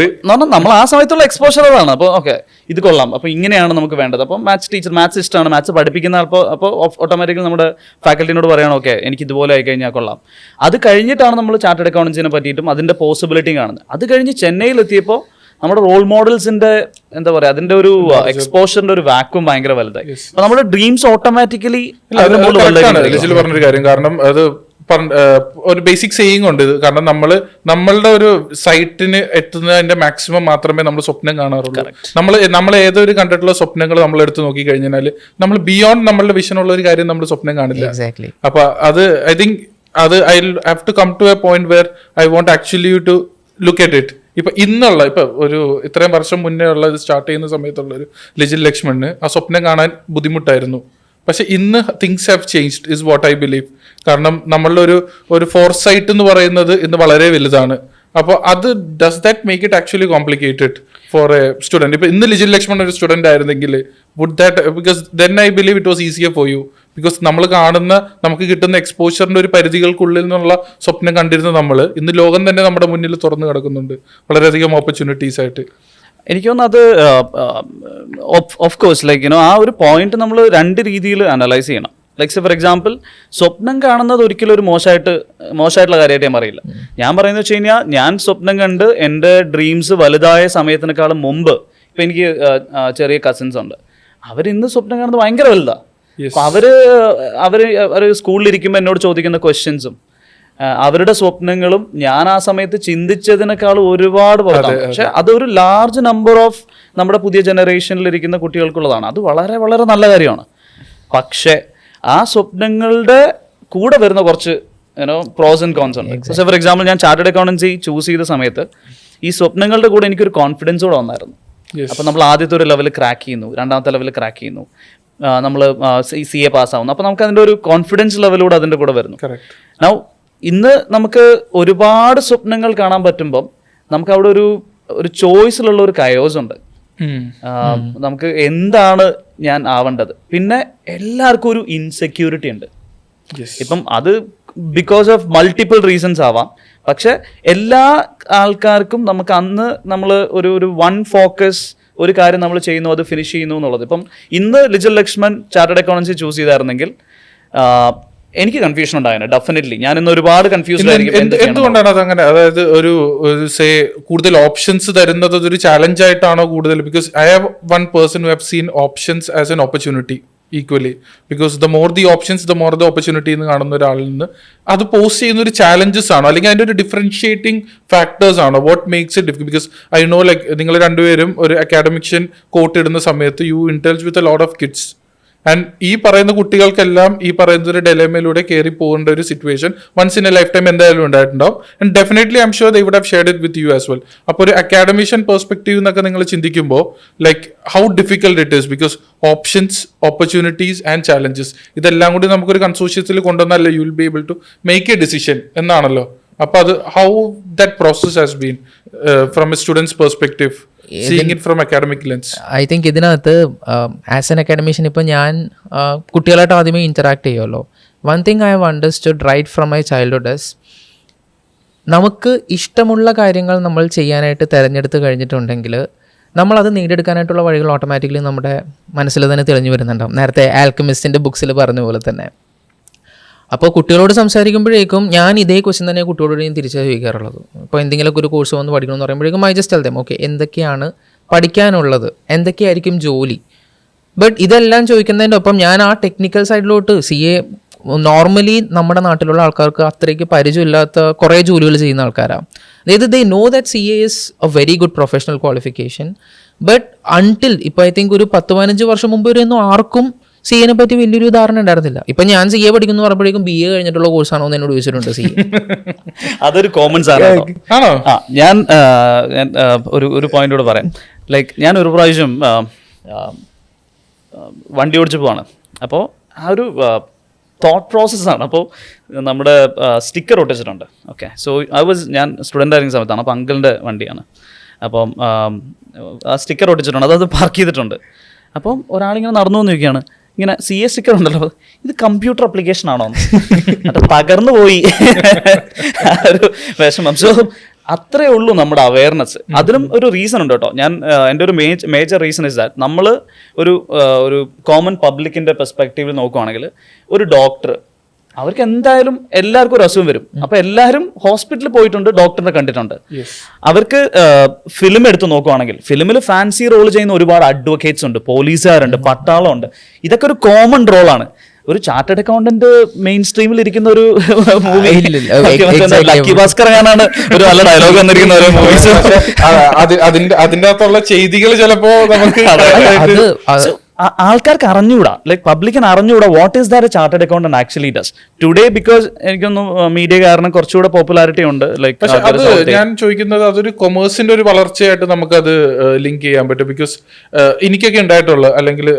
നമ്മൾ ആ സമയത്തുള്ള എക്സ്പോഷർ അതാണ്. അപ്പോൾ ഓക്കെ ഇത് കൊള്ളാം, അപ്പോൾ ഇങ്ങനെയാണ് നമുക്ക് വേണ്ടത്. അപ്പോൾ മാത്സ് ടീച്ചർ, മാത്സ് ഇഷ്ടമാണ്, മാത്സ് പഠിപ്പിക്കുന്ന അപ്പോൾ ഓട്ടോമാറ്റിക്കലി നമ്മുടെ ഫാക്കൽറ്റിനോട് പറയണം ഓക്കെ എനിക്ക് ഇതുപോലെ ആയി കഴിഞ്ഞാൽ കൊള്ളാം. അത് കഴിഞ്ഞിട്ടാണ് നമ്മൾ ചാർട്ടേഡ് അക്കൗണ്ടൻസിനെ പറ്റിയിട്ടും അതിൻ്റെ പോസിബിലിറ്റിയും കാണുന്നത്. അത് കഴിഞ്ഞ് ചെന്നൈയിലെത്തിയപ്പോൾ നമ്മുടെ റോൾ മോഡൽസിന്റെ എന്താ പറയാ, അതിന്റെ ഒരു എക്സ്പോഷറിന്റെ ഒരു വാക്വം ഭയങ്കര വലുതായി. അപ്പൊ നമ്മുടെ ഡ്രീംസ് ഓട്ടോമാറ്റിക്കലി പറഞ്ഞൊരു കാര്യം, കാരണം അത് ഒരു ബേസിക് സെയിങ് ഉണ്ട്. കാരണം നമ്മളുടെ ഒരു സൈറ്റിന് എത്തുന്നതിന്റെ മാക്സിമം മാത്രമേ നമ്മൾ സ്വപ്നം കാണാറുള്ളൂ. നമ്മൾ ഏതൊരു കണ്ടിട്ടുള്ള സ്വപ്നങ്ങൾ നമ്മൾ എടുത്ത് നോക്കി കഴിഞ്ഞാൽ നമ്മൾ ബിയോണ്ട് നമ്മളുടെ വിഷനുള്ള ഒരു കാര്യം നമ്മൾ സ്വപ്നം കാണില്ല. അപ്പൊ അത് ഐ തിങ്ക് അത് I have to come to a point where I want actually to look at it. ഇപ്പൊ ഒരു ഇത്രയും വർഷം മുന്നേ ഉള്ള ഇത് സ്റ്റാർട്ട് ചെയ്യുന്ന സമയത്തുള്ള ഒരു ലിജിൽ ലക്ഷ്മണിന് ആ സ്വപ്നം കാണാൻ ബുദ്ധിമുട്ടായിരുന്നു. പക്ഷെ ഇന്ന് things have changed is what I believe. കാരണം നമ്മളുടെ ഒരു ഫോർസൈറ്റ് എന്ന് പറയുന്നത് ഇന്ന് വളരെ വലുതാണ്. അപ്പോൾ അത് does that make it actually complicated for a student? ഇപ്പൊ ഇന്ന് ലിജിൽ ലക്ഷ്മൺ ഒരു സ്റ്റുഡന്റ് ആയിരുന്നെങ്കിൽ would that, because then I believe it was easier for you, because നമ്മൾ നമുക്ക് കിട്ടുന്ന എക്സ്പോഷറിന്റെ ഒരു പരിധികൾക്കുള്ളിൽ നിന്നുള്ള സ്വപ്നം കണ്ടിരുന്ന നമ്മൾ ഇന്ന് ലോകം തന്നെ നമ്മുടെ മുന്നിൽ തുറന്നു കിടക്കുന്നുണ്ട് വളരെയധികം ഓപ്പർച്യൂണിറ്റീസ് ആയിട്ട്. എനിക്ക് തോന്നുന്നു അത് ഓഫ് കോഴ്സ് ലൈക്ക് ആ ഒരു പോയിന്റ് നമ്മൾ രണ്ട് രീതിയിൽ അനലൈസ് ചെയ്യണം. ലൈക്ക് ഫോർ എക്സാമ്പിൾ, സ്വപ്നം കാണുന്നത് ഒരിക്കലും ഒരു മോശമായിട്ടുള്ള കാര്യമായിട്ട് ഞാൻ പറയില്ല. ഞാൻ പറയുന്നത് വെച്ച് കഴിഞ്ഞാൽ ഞാൻ സ്വപ്നം കണ്ട് എൻ്റെ ഡ്രീംസ് വലുതായ സമയത്തിനേക്കാളും മുമ്പ്, ഇപ്പം എനിക്ക് ചെറിയ കസിൻസ് ഉണ്ട്, അവരിന്ന് സ്വപ്നം കാണുന്നത് ഭയങ്കര വലുതാണ്. അപ്പം അവർ സ്കൂളിലിരിക്കുമ്പോൾ എന്നോട് ചോദിക്കുന്ന ക്വസ്റ്റ്യൻസും അവരുടെ സ്വപ്നങ്ങളും ഞാൻ ആ സമയത്ത് ചിന്തിച്ചതിനേക്കാളും ഒരുപാട് പുറത്താണ്. പക്ഷെ അതൊരു ലാർജ് നമ്പർ ഓഫ് നമ്മുടെ പുതിയ ജനറേഷനിലിരിക്കുന്ന കുട്ടികൾക്കുള്ളതാണ്. അത് വളരെ വളരെ നല്ല കാര്യമാണ്. പക്ഷേ ആ സ്വപ്നങ്ങളുടെ കൂടെ വരുന്ന കുറച്ച് പ്രോസ് ആൻഡ് കോൺസ് ഉണ്ട്. സോ ഫോർ എക്സാമ്പിൾ, ഞാൻ ചാർട്ടേഡ് അക്കൗണ്ടൻസി ചൂസ് ചെയ്ത സമയത്ത് ഈ സ്വപ്നങ്ങളുടെ കൂടെ എനിക്കൊരു കോൺഫിഡൻസ് കൂടെ വന്നായിരുന്നു. അപ്പം നമ്മൾ ആദ്യത്തെ ഒരു ലെവൽ ക്രാക്ക് ചെയ്യുന്നു, രണ്ടാമത്തെ ലെവൽ ക്രാക്ക് ചെയ്യുന്നു, നമ്മൾ CA പാസ്സാവുന്നു. അപ്പം നമുക്ക് അതിൻ്റെ ഒരു കോൺഫിഡൻസ് ലെവലൂടെ അതിൻ്റെ കൂടെ വരുന്നു. നൗ ഇന്ന് നമുക്ക് ഒരുപാട് സ്വപ്നങ്ങൾ കാണാൻ പറ്റുമ്പം നമുക്ക് അവിടെ ഒരു ചോയ്സിലുള്ള ഒരു കയോസ് ഉണ്ട്. നമുക്ക് എന്താണ് ഞാൻ ആവേണ്ടത്. പിന്നെ എല്ലാവർക്കും ഒരു ഇൻസെക്യൂരിറ്റി ഉണ്ട്. ഇപ്പം അത് ബിക്കോസ് ഓഫ് മൾട്ടിപ്പിൾ റീസൺസ് ആവാം. പക്ഷെ എല്ലാ ആൾക്കാർക്കും നമുക്ക് അന്ന് നമ്മൾ ഒരു വൺ ഫോക്കസ് ഒരു കാര്യം നമ്മൾ ചെയ്യുന്നു, അത് ഫിനിഷ് ചെയ്യുന്നു എന്നുള്ളത്. ഇപ്പം ഇന്ന് ലിജൽ ലക്ഷ്മൺ ചാർട്ടേഡ് അക്കൗണ്ടൻസി ചൂസ് ചെയ്തായിരുന്നെങ്കിൽ എനിക്ക് കൺഫ്യൂഷൻ ഉണ്ടായിരുന്നു. ഡെഫിനറ്റ്ലി ഞാൻ ഇന്ന് ഒരുപാട് കൺഫ്യൂസ്ഡ് ആയിരിക്കും. എന്തുകൊണ്ടാണ് അതങ്ങനെ? അതായത് ഒരു സേ കൂടുതൽ ഓപ്ഷൻസ് തരുന്നത് ഒരു ചാലഞ്ച് ആയിട്ടാണോ കൂടുതൽ? Because I have one person who have seen options as an opportunity equally. Because the more the options the more the opportunity എന്ന് കാണുന്ന ഒരാളിൽ നിന്ന് അത് പോസ്റ്റ് ചെയ്യുന്ന ഒരു ചാലഞ്ചസ് ആണോ, അല്ലെങ്കിൽ അതിൻ്റെ ഒരു ഡിഫറൻഷിയേറ്റിംഗ് ഫാക്ടേഴ്സ് ആണോ? What makes it difficult? Because I know like നിങ്ങൾ രണ്ടുപേരും ഒരു അക്കാഡമിക്ഷൻ കോട്ട് ഇടുന്ന സമയത്ത് യു ഇന്റൽസ് with a lot of kids. And ഈ പറയുന്ന കുട്ടികൾക്കെല്ലാം ഈ പറയുന്ന ഒരു ഡെലമയിലൂടെ കയറി പോകേണ്ട ഒരു situation once in a lifetime എന്തായാലും ഉണ്ടായിട്ടുണ്ടാവും. And definitely I am sure they would have shared it with you as well. അപ്പോൾ ഒരു അക്കാഡമിഷ്യൻ പെർസ്പെക്റ്റീവ് എന്നൊക്കെ നിങ്ങൾ ചിന്തിക്കുമ്പോൾ like how difficult it is, because options, opportunities and challenges ഇതെല്ലാം കൂടി നമുക്കൊരു കൺസോർഷ്യത്തിൽ കൊണ്ടുവന്നാലേ you will be able to make a decision എന്നാണല്ലോ. അപ്പൊ അത് how that process has been from a students perspective, seeing it from academic lens? I think ഇതിനകത്ത് as an academician ഇപ്പോൾ ഞാൻ കുട്ടികളായിട്ട് ആദ്യമേ ഇൻറ്ററാക്ട് ചെയ്യുമല്ലോ. One thing I have understood right from my childhood is നമുക്ക് ഇഷ്ടമുള്ള കാര്യങ്ങൾ നമ്മൾ ചെയ്യാനായിട്ട് തിരഞ്ഞെടുത്ത് കഴിഞ്ഞിട്ടുണ്ടെങ്കിൽ നമ്മളത് നേടിയെടുക്കാനായിട്ടുള്ള വഴികൾ ഓട്ടോമാറ്റിക്കലി നമ്മുടെ മനസ്സിൽ തന്നെ തെളിഞ്ഞു വരുന്നുണ്ടാവും. നേരത്തെ ആൽക്കമിസ്റ്റിൻ്റെ ബുക്സിൽ പറഞ്ഞ പോലെ തന്നെ. അപ്പോൾ കുട്ടികളോട് സംസാരിക്കുമ്പോഴേക്കും ഞാൻ ഇതേ ക്വസ്റ്റ്യൻ തന്നെ കുട്ടികളോട് ഞാൻ തിരിച്ചു ചോദിക്കാറുള്ളത്. ഇപ്പോൾ എന്തെങ്കിലുമൊക്കെ ഒരു കോഴ്സ് വന്ന് പഠിക്കണമെന്ന് പറയുമ്പോഴേക്കും I just tell them okay എന്തൊക്കെയാണ് പഠിക്കാനുള്ളത്, എന്തൊക്കെയായിരിക്കും ജോലി. ബട്ട് ഇതെല്ലാം ചോദിക്കുന്നതിൻ്റെ ഒപ്പം ഞാൻ ആ ടെക്നിക്കൽ സൈഡിലോട്ട് CA നോർമലി നമ്മുടെ നാട്ടിലുള്ള ആൾക്കാർക്ക് അത്രയ്ക്ക് പരിചയമില്ലാത്ത കുറേ ജോലികൾ ചെയ്യുന്ന ആൾക്കാരാണ്. അതായത് ദേ know that CA is A very good professional qualification. But until ഇപ്പോൾ ഐ തിങ്ക് ഒരു 10-15 വർഷം മുമ്പ് വരെയൊന്നും ആർക്കും CA പറ്റി വലിയൊരു ധാരണ ഉണ്ടായിരുന്നില്ല. ഇപ്പൊ ഞാൻ CA പഠിക്കുന്നു പറയുമ്പോഴേക്കും BA കഴിഞ്ഞിട്ടുള്ള കോഴ്സാണോ എന്ന് എന്നോട് ചോദിച്ചിട്ടുണ്ട്. CA അതൊരു കോമൺ സാധനം. ഞാൻ ഒരു പോയിന്റ് കൂടെ പറയാം. ലൈക്ക് ഞാൻ ഒരു പ്രാവശ്യം വണ്ടി ഓടിച്ച് പോവാണ്. അപ്പോൾ ആ ഒരു തോട്ട് പ്രോസസ്സാണ്. അപ്പോൾ നമ്മുടെ സ്റ്റിക്കർ ഒട്ടിച്ചിട്ടുണ്ട്. ഓക്കെ, സോ ഞാൻ സ്റ്റുഡൻ്റ് ആയിരിക്കുന്ന സമയത്താണ്. അപ്പോൾ അങ്കിളിൻ്റെ വണ്ടിയാണ്. അപ്പം ആ സ്റ്റിക്കർ ഒട്ടിച്ചിട്ടുണ്ട്, അത് പാർക്ക് ചെയ്തിട്ടുണ്ട്. അപ്പം ഒരാളിങ്ങനെ നടന്നു എന്ന് ചോദിക്കുകയാണ്, ഇങ്ങനെ CA സ്റ്റിക്കർ ഉണ്ടല്ലോ, ഇത് കമ്പ്യൂട്ടർ അപ്ലിക്കേഷൻ ആണോ? അത് തകർന്നു പോയി ഒരു വിഷമം. സോ അത്രേ ഉള്ളൂ നമ്മുടെ അവയർനെസ്. അതിലും ഒരു റീസൺ ഉണ്ട് കേട്ടോ. ഞാൻ എൻ്റെ ഒരു മേജർ റീസൺ ഇസ് ദാറ്റ് നമ്മൾ ഒരു കോമൺ പബ്ലിക്കിൻ്റെ പെർസ്പെക്റ്റീവിൽ നോക്കുവാണെങ്കിൽ ഒരു ഡോക്ടർ അവർക്ക് എന്തായാലും എല്ലാവർക്കും ഒരു അസുഖം വരും. അപ്പൊ എല്ലാവരും ഹോസ്പിറ്റലിൽ പോയിട്ടുണ്ട്, ഡോക്ടറിനെ കണ്ടിട്ടുണ്ട്. അവർക്ക് ഫിലിം എടുത്ത് നോക്കുവാണെങ്കിൽ ഫിലിമിൽ ഫാൻസി റോൾ ചെയ്യുന്ന ഒരുപാട് അഡ്വക്കേറ്റ്സ് ഉണ്ട്, പോലീസുകാരുണ്ട്, പട്ടാളമുണ്ട്. ഇതൊക്കെ ഒരു കോമൺ റോളാണ്. ഒരു ചാർട്ടേഡ് അക്കൗണ്ടന്റ് മെയിൻ സ്ട്രീമിൽ ഇരിക്കുന്ന ഒരു മൂവി ലക്കി ഭാസ്കർ ഞാനാണ് ഒരു നല്ല ഡയലോഗ് വന്നിരിക്കുന്ന ഒരു മൂവീസ്. അതിന്റെ അകത്തുള്ള ചെയ്തികൾ ചിലപ്പോ നമുക്ക് ആൾക്കാർക്ക് അറിഞ്ഞുകൂടാ, ലൈക്ക് പബ്ലിക്കിന് അറിഞ്ഞുകൂടാ what is that A chartered accountant actually does today. Because എനിക്കൊന്നും മീഡിയ കാരണം കുറച്ചുകൂടെ പോപ്പുലാരിറ്റി ഉണ്ട്. ലൈക്ക് അത് ഞാൻ ചോദിക്കുന്നത് അതൊരു കൊമേഴ്സിന്റെ ഒരു വളർച്ചയായിട്ട് നമുക്കത് ലിങ്ക് ചെയ്യാൻ പറ്റും. ബിക്കോസ് എനിക്കൊക്കെ ഉണ്ടായിട്ടുള്ള, അല്ലെങ്കിൽ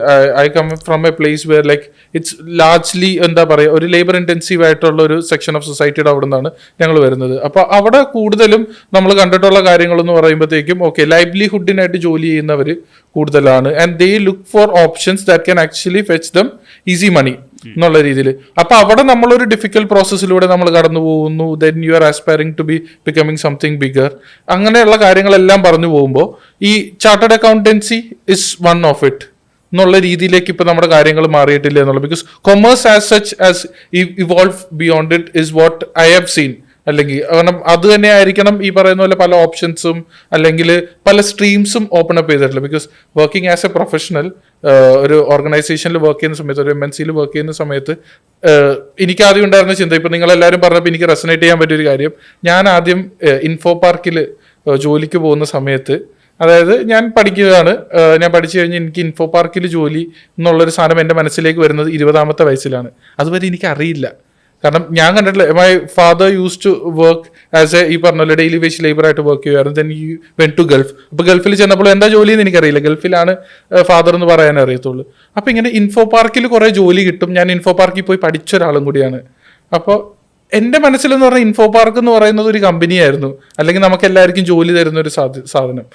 I come from a place where like it's largely എന്താ പറയുക ഒരു ലേബർ ഇന്റൻസീവ് ആയിട്ടുള്ള ഒരു സെക്ഷൻ ഓഫ് സൊസൈറ്റിയുടെ അവിടെ നിന്നാണ് ഞങ്ങൾ വരുന്നത്. അപ്പൊ അവിടെ കൂടുതലും നമ്മൾ കണ്ടിട്ടുള്ള കാര്യങ്ങളെന്ന് പറയുമ്പോഴത്തേക്കും ഓക്കെ ലൈവ്ലിഹുഡിനായിട്ട് ജോലി ചെയ്യുന്നവർ കൂടുതലാണ്. And they look for options that can actually fetch them easy money എന്നുള്ള രീതിയിൽ. അപ്പൊ അവിടെ നമ്മളൊരു ഡിഫിക്കൽട്ട് പ്രോസസ്സിലൂടെ നമ്മൾ കടന്നു പോകുന്നു. Then you are aspiring to be becoming something bigger. അങ്ങനെയുള്ള കാര്യങ്ങളെല്ലാം പറഞ്ഞു പോകുമ്പോൾ ഈ chartered accountancy is one of it എന്നുള്ള രീതിയിലേക്ക് ഇപ്പൊ നമ്മുടെ കാര്യങ്ങൾ മാറിയിട്ടില്ല എന്നുള്ളത്. Because commerce as such as evolve beyond it is what I have seen. അല്ലെങ്കിൽ കാരണം അത് തന്നെ ആയിരിക്കണം ഈ പറയുന്ന പോലെ പല ഓപ്ഷൻസും അല്ലെങ്കിൽ പല സ്ട്രീംസും ഓപ്പൺ അപ്പ് ചെയ്തിട്ടില്ല. Because working as A professional ഒരു ഓർഗനൈസേഷനിൽ വർക്ക് ചെയ്യുന്ന സമയത്ത്, ഒരു MNCയിൽ വർക്ക് ചെയ്യുന്ന സമയത്ത് എനിക്ക് ആദ്യം ഉണ്ടായിരുന്ന ചിന്ത, ഇപ്പൊ നിങ്ങളെല്ലാവരും പറഞ്ഞപ്പോൾ എനിക്ക് റെസനേറ്റ് ചെയ്യാൻ പറ്റിയൊരു കാര്യം, ഞാൻ ആദ്യം ഇൻഫോ പാർക്കിൽ ജോലിക്ക് പോകുന്ന സമയത്ത്, അതായത് ഞാൻ പഠിക്കുകയാണ്, ഞാൻ പഠിച്ചു കഴിഞ്ഞ് എനിക്ക് ഇൻഫോ പാർക്കിൽ ജോലി എന്നുള്ളൊരു സാധനം എൻ്റെ മനസ്സിലേക്ക് വരുന്നത് 20ാമത്തെ വയസ്സിലാണ്. അതുവരെ എനിക്ക് അറിയില്ല. കാരണം ഞാൻ കണ്ടിട്ടില്ല. My father use to work as a ഈ പറഞ്ഞ ഡെയിലി വേജ് ലേബർ ആയിട്ട് വർക്ക് ചെയ്യുമായിരുന്നു. Then you went to Gulf. അപ്പൊ ഗൾഫിൽ ചെന്നപ്പോൾ എന്താ ജോലി എന്ന് എനിക്കറിയില്ല. ഗൾഫിലാണ് ഫാദർ എന്ന് പറയാനേ അറിയത്തുള്ളൂ. അപ്പൊ ഇങ്ങനെ ഇൻഫോ പാർക്കിൽ കുറെ ജോലി കിട്ടും. ഞാൻ ഇൻഫോ പാർക്കിൽ പോയി പഠിച്ച ഒരാളും കൂടിയാണ്. അപ്പോൾ എൻ്റെ മനസ്സിലെന്ന് പറഞ്ഞാൽ ഇൻഫോ പാർക്ക് എന്ന് പറയുന്നത് ഒരു കമ്പനിയായിരുന്നു, അല്ലെങ്കിൽ നമുക്ക് എല്ലാവർക്കും ജോലി തരുന്ന ഒരു സാധനം.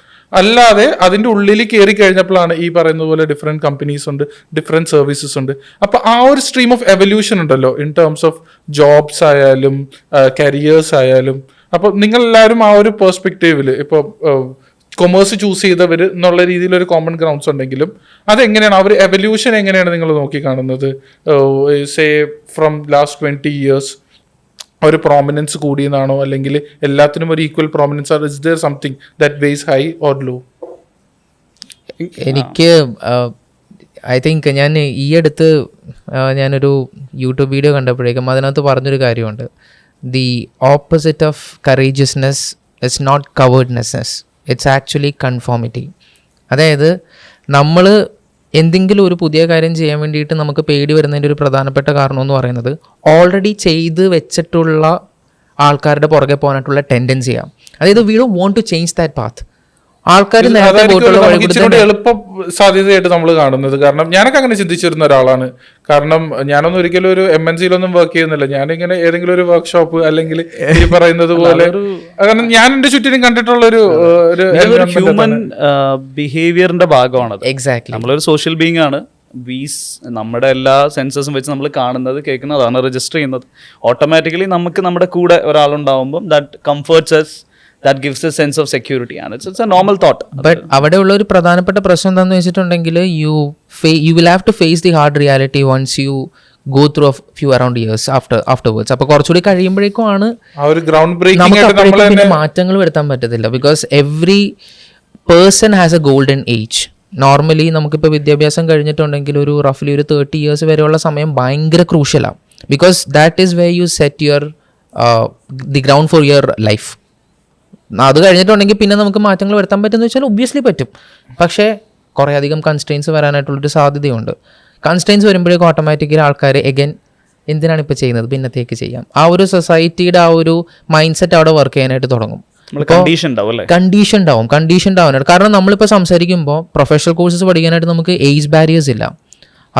അല്ലാതെ അതിന്റെ ഉള്ളിൽ കയറി കഴിഞ്ഞപ്പോഴാണ് ഈ പറയുന്ന പോലെ ഡിഫറെന്റ് കമ്പനീസ് ഉണ്ട്, ഡിഫറെന്റ് സർവീസസ് ഉണ്ട്. അപ്പൊ ആ ഒരു സ്ട്രീം ഓഫ് എവല്യൂഷൻ ഉണ്ടല്ലോ ഇൻ ടേംസ് ഓഫ് ജോബ്സ് ആയാലും കരിയേഴ്സ് ആയാലും. അപ്പൊ നിങ്ങൾ എല്ലാവരും ആ ഒരു പെർസ്പെക്റ്റീവില് ഇപ്പൊ കൊമേഴ്സ് ചൂസ് ചെയ്തവർ എന്നുള്ള രീതിയിൽ ഒരു കോമൺ ഗ്രൗണ്ട്സ് ഉണ്ടെങ്കിലും അതെങ്ങനെയാണ് അവർ എവല്യൂഷൻ എങ്ങനെയാണ് നിങ്ങൾ നോക്കി കാണുന്നത്? സേ ഫ്രം ലാസ്റ്റ് 20 years ഒരു പ്രോമിനൻസ് കൂടിയെന്നാണോ, അല്ലെങ്കിൽ എല്ലാത്തിനും ഒരു equal prominence are? Is there something that weighs high or low? എനിക്ക് ഐ തിങ്ക് ഞാൻ ഈ അടുത്ത് ഞാനൊരു യൂട്യൂബ് വീഡിയോ കണ്ടപ്പോഴേക്കും അതിനകത്ത് പറഞ്ഞൊരു കാര്യമുണ്ട്. The opposite of courageousness is not cowardness, it's actually conformity. അതായത് നമ്മൾ എന്തെങ്കിലും ഒരു പുതിയ കാര്യം ചെയ്യാൻ വേണ്ടിയിട്ട് നമുക്ക് പേടി വരുന്നതിൻ്റെ ഒരു പ്രധാനപ്പെട്ട കാരണം എന്ന് പറയുന്നത് ഓൾറെഡി ചെയ്ത് വെച്ചിട്ടുള്ള ആൾക്കാരുടെ പുറകെ പോകാനായിട്ടുള്ള ടെൻഡൻസിയാണ്. അതായത് we don't want to change that path. ആൾക്കാർ നേരത്തെ പോയിട്ടുള്ള വഴി കൂടി ഇച്ചിരി എളുപ്പ സാധ്യതയായിട്ട് നമ്മൾ കാണുന്നത്. കാരണം ഞാനൊക്കെ അങ്ങനെ ചിന്തിച്ചിരുന്ന ഒരാളാണ്. കാരണം ഞാനൊന്നും ഒരിക്കലും ഒരു MNC-യിലൊന്നും വർക്ക് ചെയ്യുന്നില്ല. ഞാനിങ്ങനെ ഏതെങ്കിലും ഒരു വർക്ക്ഷോപ്പ് അല്ലെങ്കിൽ ഈ പറയുന്നത് പോലെ, കാരണം ഞാൻ എന്റെ ചുറ്റിനും കണ്ടിട്ടുള്ള ഒരു ഹ്യൂമൻ ബിഹേവിയറിന്റെ ഭാഗമാണത്. എക്സാക്ട്ലി. നമ്മളൊരു സോഷ്യൽ ബീങ് ആണ്. നമ്മുടെ എല്ലാ സെൻസസും വെച്ച് നമ്മൾ കാണുന്നത്, കേൾക്കുന്നത്, അതാണ് രജിസ്റ്റർ ചെയ്യുന്നത്. ഓട്ടോമാറ്റിക്കലി നമുക്ക് നമ്മുടെ കൂടെ ഒരാളുണ്ടാവുമ്പോൾ that comforts us, that gives a sense of security, and it's a normal thought. But അവിടെ ഉള്ള ഒരു പ്രധാനപ്പെട്ട പ്രശ്നം എന്താണെന്ന് വെച്ചിട്ടുണ്ടെങ്കിൽ you will have to face the hard reality once you go through a few around years afterwards. അപ്പോൾ കുറച്ചുകൂടി കഴിയുമ്പോഴേക്കും ആണ് ആ ഒരു ഗ്രൗണ്ട് ബ്രേക്കിംഗ് നമുക്ക് ആയിട്ട് നമ്മൾ അപ്പോഴേക്കും പിന്നെ മാറ്റങ്ങൾ വരുത്താൻ പറ്റത്തില്ല. Because every person has A golden age. Normally നമുക്കിപ്പോൾ വിദ്യാഭ്യാസം കഴിഞ്ഞിട്ടുണ്ടെങ്കിൽ ഒരു റഫ്ലി ഒരു 30 years വരെയുള്ള സമയം ഭയങ്കര ക്രൂഷ്യലാണ്. Because that is way you set your the ground for your life. അത് കഴിഞ്ഞിട്ടുണ്ടെങ്കിൽ പിന്നെ നമുക്ക് മാറ്റങ്ങൾ വരുത്താൻ പറ്റുമെന്ന് വെച്ചാൽ ഒബ്വിയസ്ലി പറ്റും. പക്ഷേ കുറേ അധികം കൺസ്ട്രെയിൻസ് വരാനായിട്ടുള്ളൊരു സാധ്യതയുണ്ട്. കൺസ്ട്രെയിൻസ് വരുമ്പോഴേക്കും ഓട്ടോമാറ്റിക്കലി ആൾക്കാർ എഗൈൻ എന്തിനാണ് ഇപ്പോൾ ചെയ്യുന്നത്, പിന്നത്തേക്ക് ചെയ്യാം. ആ ഒരു സൊസൈറ്റിയുടെ ആ ഒരു മൈൻഡ് സെറ്റ് അവിടെ വർക്ക് ചെയ്യാനായിട്ട് തുടങ്ങും. കണ്ടീഷൻ ഉണ്ടാവും. കാരണം നമ്മളിപ്പോൾ സംസാരിക്കുമ്പോൾ പ്രൊഫഷണൽ കോഴ്സസ് പഠിക്കാനായിട്ട് നമുക്ക് ഏജ് ബാരിയേഴ്സ് ഇല്ല.